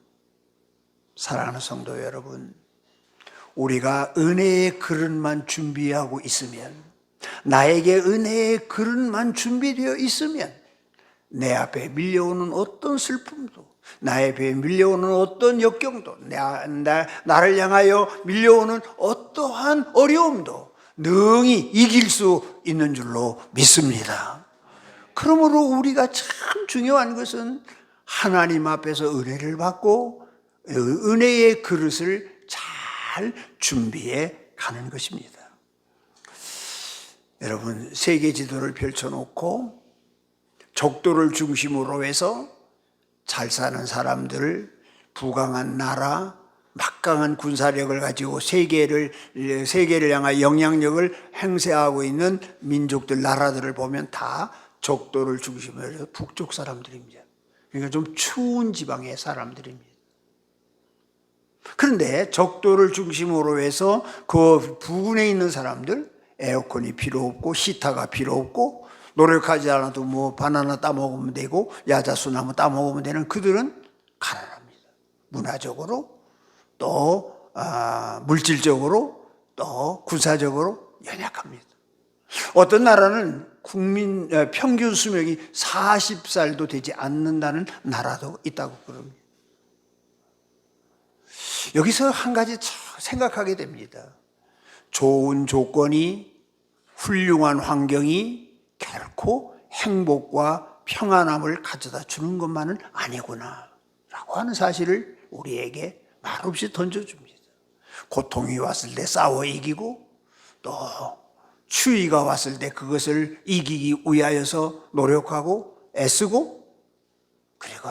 사랑하는 성도 여러분, 우리가 은혜의 그릇만 준비하고 있으면, 나에게 은혜의 그릇만 준비되어 있으면 내 앞에 밀려오는 어떤 슬픔도, 나의 앞에 밀려오는 어떤 역경도, 나를 향하여 밀려오는 어떠한 어려움도 능히 이길 수 있는 줄로 믿습니다. 그러므로 우리가 참 중요한 것은 하나님 앞에서 은혜를 받고 은혜의 그릇을 잘 준비해 가는 것입니다. 여러분, 세계 지도를 펼쳐놓고 적도를 중심으로 해서 잘 사는 사람들, 부강한 나라, 막강한 군사력을 가지고 세계를 향한 영향력을 행사하고 있는 민족들, 나라들을 보면 다 적도를 중심으로 해서 북쪽 사람들입니다. 그러니까 좀 추운 지방의 사람들입니다. 그런데 적도를 중심으로 해서 그 부근에 있는 사람들, 에어컨이 필요 없고 히터가 필요 없고 노력하지 않아도 뭐 바나나 따먹으면 되고 야자수나무 따먹으면 되는 그들은 가난합니다. 문화적으로 또 물질적으로 또 군사적으로 연약합니다. 어떤 나라는 국민 평균 수명이 40살도 되지 않는다는 나라도 있다고 그럽니다. 여기서 한 가지 생각하게 됩니다. 좋은 조건이, 훌륭한 환경이 결코 행복과 평안함을 가져다 주는 것만은 아니구나 라고 하는 사실을 우리에게 말없이 던져줍니다. 고통이 왔을 때 싸워 이기고, 또 추위가 왔을 때 그것을 이기기 위하여서 노력하고 애쓰고, 그리고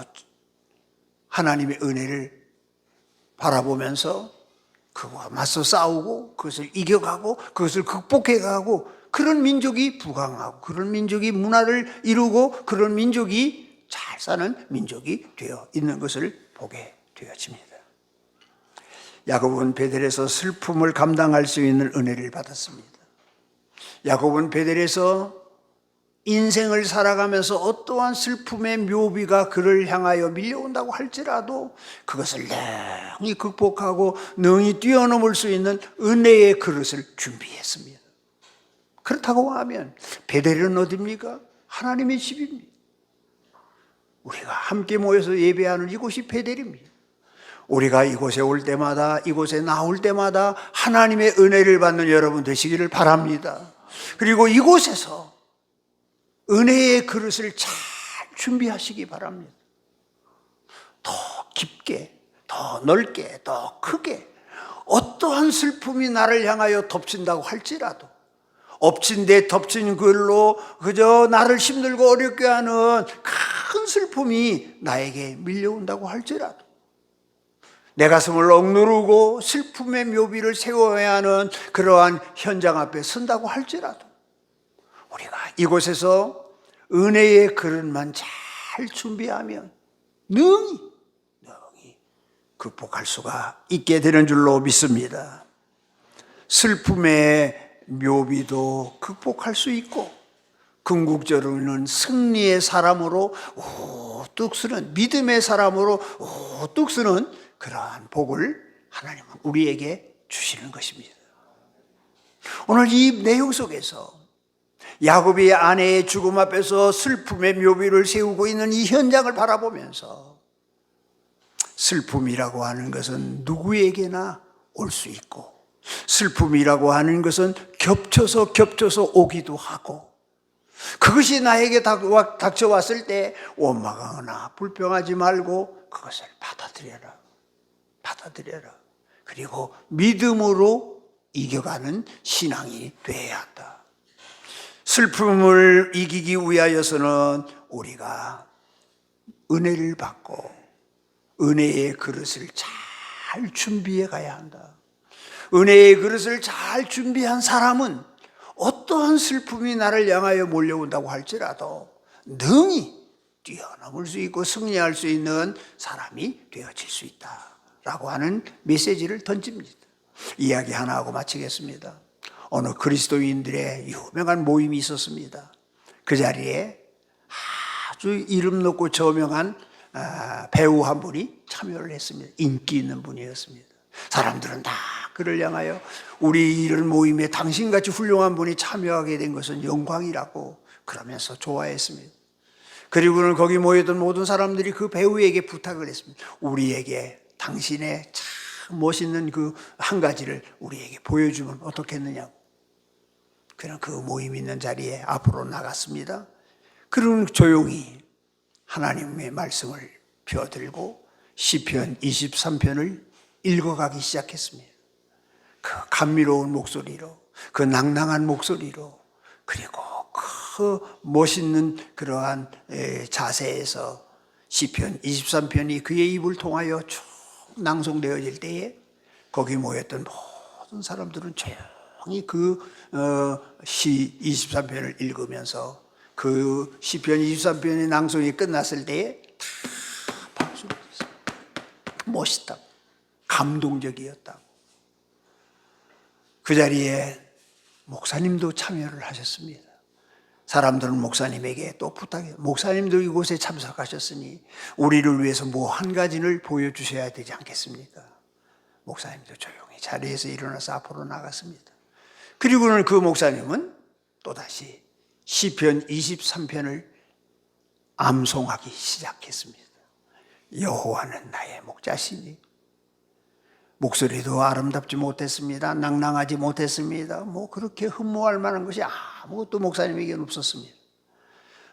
하나님의 은혜를 바라보면서 그와 맞서 싸우고 그것을 이겨가고 그것을 극복해가고, 그런 민족이 부강하고 그런 민족이 문화를 이루고 그런 민족이 잘 사는 민족이 되어 있는 것을 보게 되어집니다. 야곱은 베델에서 슬픔을 감당할 수 있는 은혜를 받았습니다. 야곱은 베델에서 인생을 살아가면서 어떠한 슬픔의 묘비가 그를 향하여 밀려온다고 할지라도 그것을 능히 극복하고 능히 뛰어넘을 수 있는 은혜의 그릇을 준비했습니다. 그렇다고 하면 베델은 어디입니까? 하나님의 집입니다. 우리가 함께 모여서 예배하는 이곳이 베델입니다. 우리가 이곳에 올 때마다, 이곳에 나올 때마다 하나님의 은혜를 받는 여러분 되시기를 바랍니다. 그리고 이곳에서 은혜의 그릇을 잘 준비하시기 바랍니다. 더 깊게, 더 넓게, 더 크게 어떠한 슬픔이 나를 향하여 덮친다고 할지라도 엎친 데 덮친 글로 그저 나를 힘들고 어렵게 하는 큰 슬픔이 나에게 밀려온다고 할지라도 내 가슴을 억누르고 슬픔의 묘비를 세워야 하는 그러한 현장 앞에 선다고 할지라도 우리가 이곳에서 은혜의 그릇만 잘 준비하면 능히 극복할 수가 있게 되는 줄로 믿습니다. 슬픔의 묘비도 극복할 수 있고 궁극적으로는 승리의 사람으로 우뚝 서는 믿음의 사람으로 우뚝 서는 그러한 복을 하나님은 우리에게 주시는 것입니다. 오늘 이 내용 속에서 야곱이 아내의 죽음 앞에서 슬픔의 묘비를 세우고 있는 이 현장을 바라보면서 슬픔이라고 하는 것은 누구에게나 올 수 있고 슬픔이라고 하는 것은 겹쳐서 오기도 하고 그것이 나에게 닥쳐왔을 때 원망하거나 불평하지 말고 그것을 받아들여라. 그리고 믿음으로 이겨가는 신앙이 되어야 한다. 슬픔을 이기기 위하여서는 우리가 은혜를 받고 은혜의 그릇을 잘 준비해 가야 한다. 은혜의 그릇을 잘 준비한 사람은 어떠한 슬픔이 나를 향하여 몰려온다고 할지라도 능히 뛰어넘을 수 있고 승리할 수 있는 사람이 되어질 수 있다라고 하는 메시지를 던집니다. 이야기 하나 하고 마치겠습니다. 어느 그리스도인들의 유명한 모임이 있었습니다. 그 자리에 아주 이름 높고 저명한 배우 한 분이 참여를 했습니다. 인기 있는 분이었습니다. 사람들은 다 그를 향하여 우리 이런 모임에 당신같이 훌륭한 분이 참여하게 된 것은 영광이라고 그러면서 좋아했습니다. 그리고는 거기 모였던 모든 사람들이 그 배우에게 부탁을 했습니다. 우리에게 당신의 참 멋있는 그 한 가지를 우리에게 보여주면 어떻겠느냐고. 그냥 그 모임 있는 자리에 앞으로 나갔습니다. 그러면 조용히 하나님의 말씀을 펴들고 시편 23편을 읽어가기 시작했습니다. 그 감미로운 목소리로, 그 낭낭한 목소리로, 그리고 그 멋있는 그러한 자세에서 시편 23편이 그의 입을 통하여 쭉 낭송되어질 때에 거기 모였던 모든 사람들은 조용히 그 시 23편을 읽으면서 그 시편 23편의 낭송이 끝났을 때에 다 박수를 쳤어요. 멋있다고, 감동적이었다고. 그 자리에 목사님도 참여를 하셨습니다. 사람들은 목사님에게 또 부탁해요. 목사님도 이곳에 참석하셨으니 우리를 위해서 뭐 한 가지를 보여주셔야 되지 않겠습니까? 목사님도 조용히 자리에서 일어나서 앞으로 나갔습니다. 그리고는 그 목사님은 또다시 시편 23편을 암송하기 시작했습니다. 여호와는 나의 목자시니 목소리도 아름답지 못했습니다. 낭낭하지 못했습니다. 뭐 그렇게 흠모할 만한 것이 아무것도 목사님에게는 없었습니다.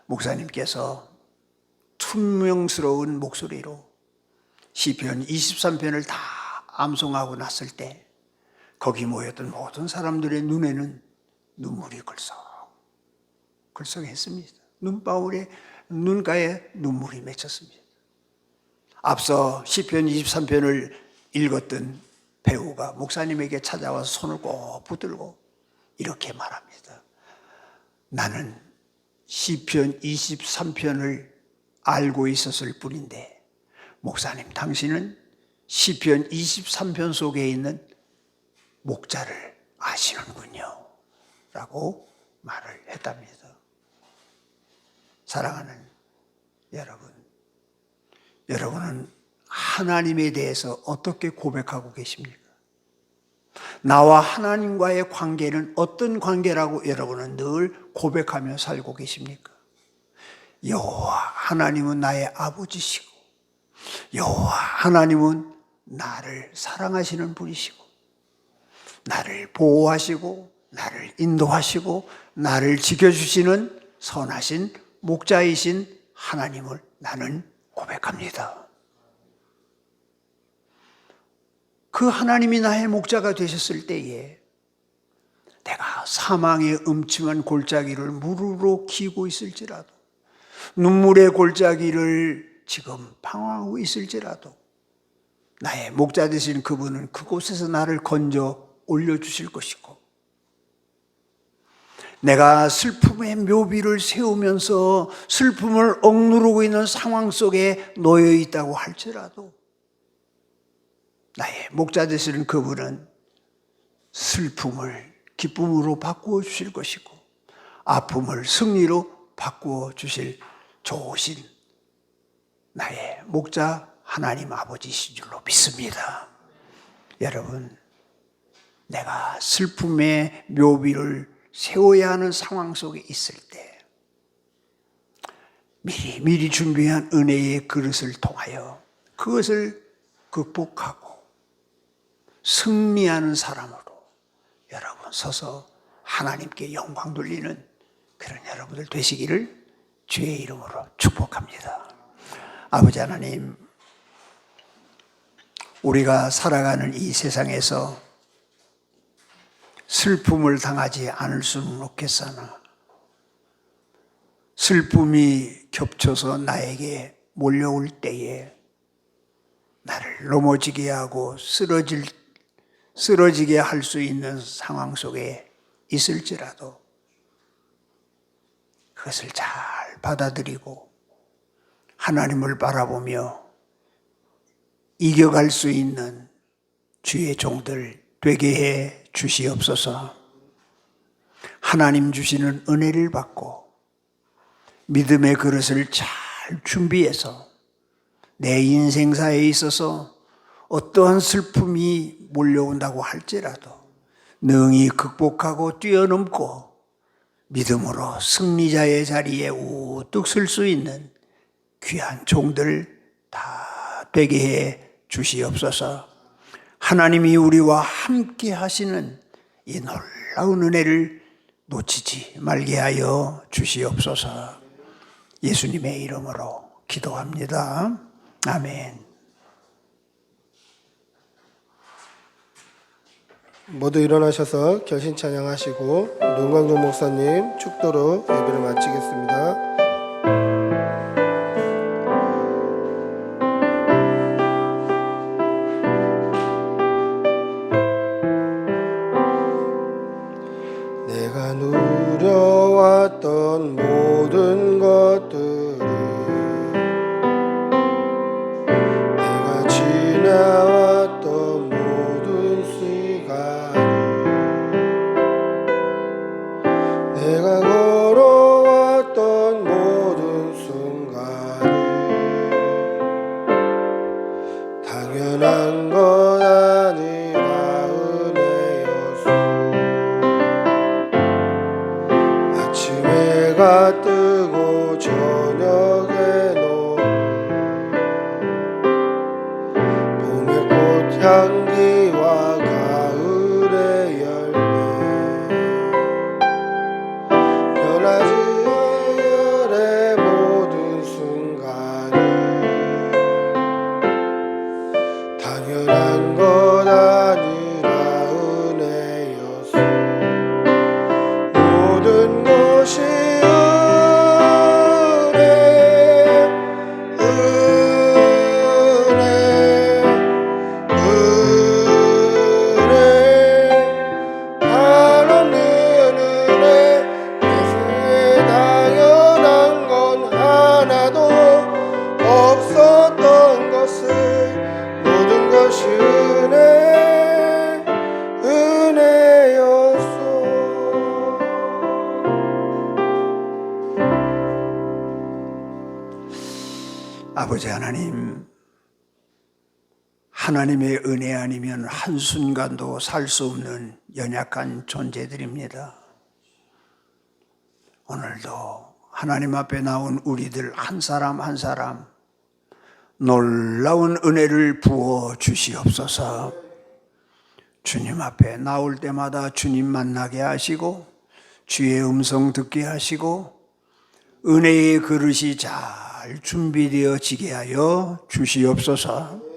목사님께서 퉁명스러운 목소리로 시편 23편을 다 암송하고 났을 때 거기 모였던 모든 사람들의 눈에는 눈물이 걸썩했습니다. 눈가에 눈물이 맺혔습니다. 앞서 시편 23편을 읽었던 배우가 목사님에게 찾아와서 손을 꼭 붙들고 이렇게 말합니다. 나는 시편 23편을 알고 있었을 뿐인데 목사님 당신은 시편 23편 속에 있는 목자를 아시는군요 라고 말을 했답니다. 사랑하는 여러분, 여러분은 하나님에 대해서 어떻게 고백하고 계십니까? 나와 하나님과의 관계는 어떤 관계라고 여러분은 늘 고백하며 살고 계십니까? 여호와 하나님은 나의 아버지시고 여호와 하나님은 나를 사랑하시는 분이시고 나를 보호하시고 나를 인도하시고 나를 지켜주시는 선하신 목자이신 하나님을 나는 고백합니다. 그 하나님이 나의 목자가 되셨을 때에 내가 사망의 음침한 골짜기를 무릎으로 기고 있을지라도 눈물의 골짜기를 지금 방황하고 있을지라도 나의 목자 되신 그분은 그곳에서 나를 건져 올려주실 것이고 내가 슬픔의 묘비를 세우면서 슬픔을 억누르고 있는 상황 속에 놓여 있다고 할지라도 나의 목자 되시는 그분은 슬픔을 기쁨으로 바꾸어 주실 것이고 아픔을 승리로 바꾸어 주실 좋으신 나의 목자 하나님 아버지이신 줄로 믿습니다. 여러분, 내가 슬픔의 묘비를 세워야 하는 상황 속에 있을 때 미리 준비한 은혜의 그릇을 통하여 그것을 극복하고 승리하는 사람으로 여러분 서서 하나님께 영광 돌리는 그런 여러분들 되시기를 주의 이름으로 축복합니다. 아버지 하나님, 우리가 살아가는 이 세상에서 슬픔을 당하지 않을 수는 없겠으나 슬픔이 겹쳐서 나에게 몰려올 때에 나를 넘어지게 하고 쓰러지게 할 수 있는 상황 속에 있을지라도 그것을 잘 받아들이고 하나님을 바라보며 이겨갈 수 있는 주의 종들 되게 해 주시옵소서. 하나님 주시는 은혜를 받고 믿음의 그릇을 잘 준비해서 내 인생사에 있어서 어떠한 슬픔이 몰려온다고 할지라도 능히 극복하고 뛰어넘고 믿음으로 승리자의 자리에 우뚝 설 수 있는 귀한 종들 다 되게 해 주시옵소서. 하나님이 우리와 함께 하시는 이 놀라운 은혜를 놓치지 말게 하여 주시옵소서. 예수님의 이름으로 기도합니다. 아멘. 모두 일어나셔서 결신 찬양하시고 노광종 목사님 축도로 예배를 마치겠습니다. 내가 누려왔던 모든 것들이 내가 지나왔던 모든 시간을 내가 걸어왔던 모든 순간을 당연한 것 아니라 은혜였소. 아침 해가 뜨고 저녁에 노을 봄의 꽃향기와 가을의 열매 변하지 않을 모든 순간을 당연한 것 아니라 은혜였소. 모든 것이 은혜 한없는 은혜. 내 생에 당연한 건 하나도 없었던 것을 모든 것이 은혜였소. 아버지 하나님, 하나님의 은혜 아니면 한순간도 살 수 없는 연약한 존재들입니다. 오늘도 하나님 앞에 나온 우리들 한 사람 한 사람 놀라운 은혜를 부어 주시옵소서. 주님 앞에 나올 때마다 주님 만나게 하시고 주의 음성 듣게 하시고 은혜의 그릇이 잘 준비되어지게 하여 주시옵소서.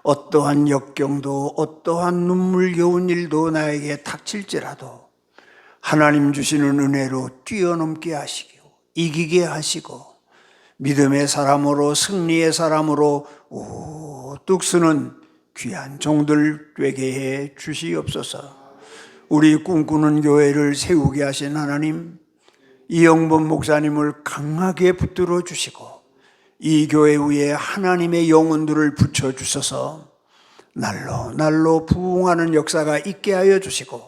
어떠한 역경도 어떠한 눈물겨운 일도 나에게 닥칠지라도 하나님 주시는 은혜로 뛰어넘게 하시고 이기게 하시고 믿음의 사람으로 승리의 사람으로 우뚝 서는 귀한 종들 되게 해 주시옵소서. 우리 꿈꾸는 교회를 세우게 하신 하나님, 이영범 목사님을 강하게 붙들어 주시고 이 교회 위에 하나님의 영혼들을 붙여 주셔서 날로 날로 부흥하는 역사가 있게 하여 주시고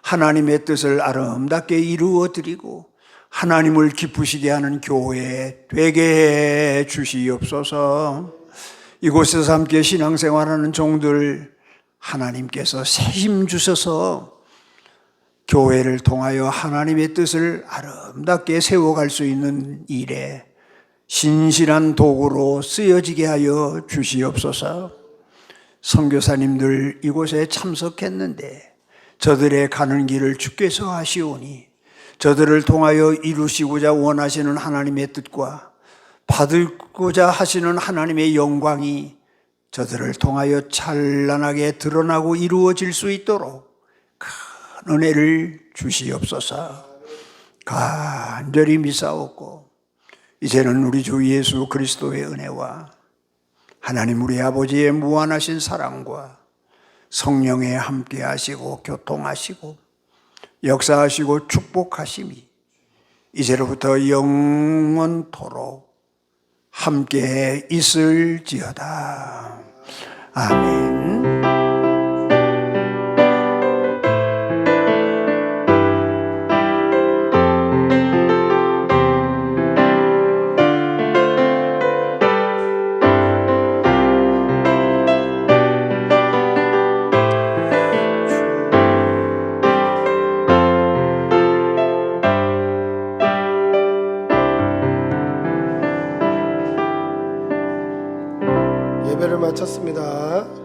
하나님의 뜻을 아름답게 이루어 드리고 하나님을 기쁘시게 하는 교회 되게 해 주시옵소서. 이곳에서 함께 신앙생활하는 종들 하나님께서 새 힘 주셔서 교회를 통하여 하나님의 뜻을 아름답게 세워갈 수 있는 일에 신실한 도구로 쓰여지게 하여 주시옵소서. 선교사님들 이곳에 참석했는데 저들의 가는 길을 주께서 하시오니 저들을 통하여 이루시고자 원하시는 하나님의 뜻과 받고자 하시는 하나님의 영광이 저들을 통하여 찬란하게 드러나고 이루어질 수 있도록 큰 은혜를 주시옵소서. 간절히 미사옵고 이제는 우리 주 예수 그리스도의 은혜와 하나님 우리 아버지의 무한하신 사랑과 성령의 함께 하시고 교통하시고 역사하시고 축복하심이 이제로부터 영원토록 함께 있을지어다. 아멘. 예배를 마쳤습니다.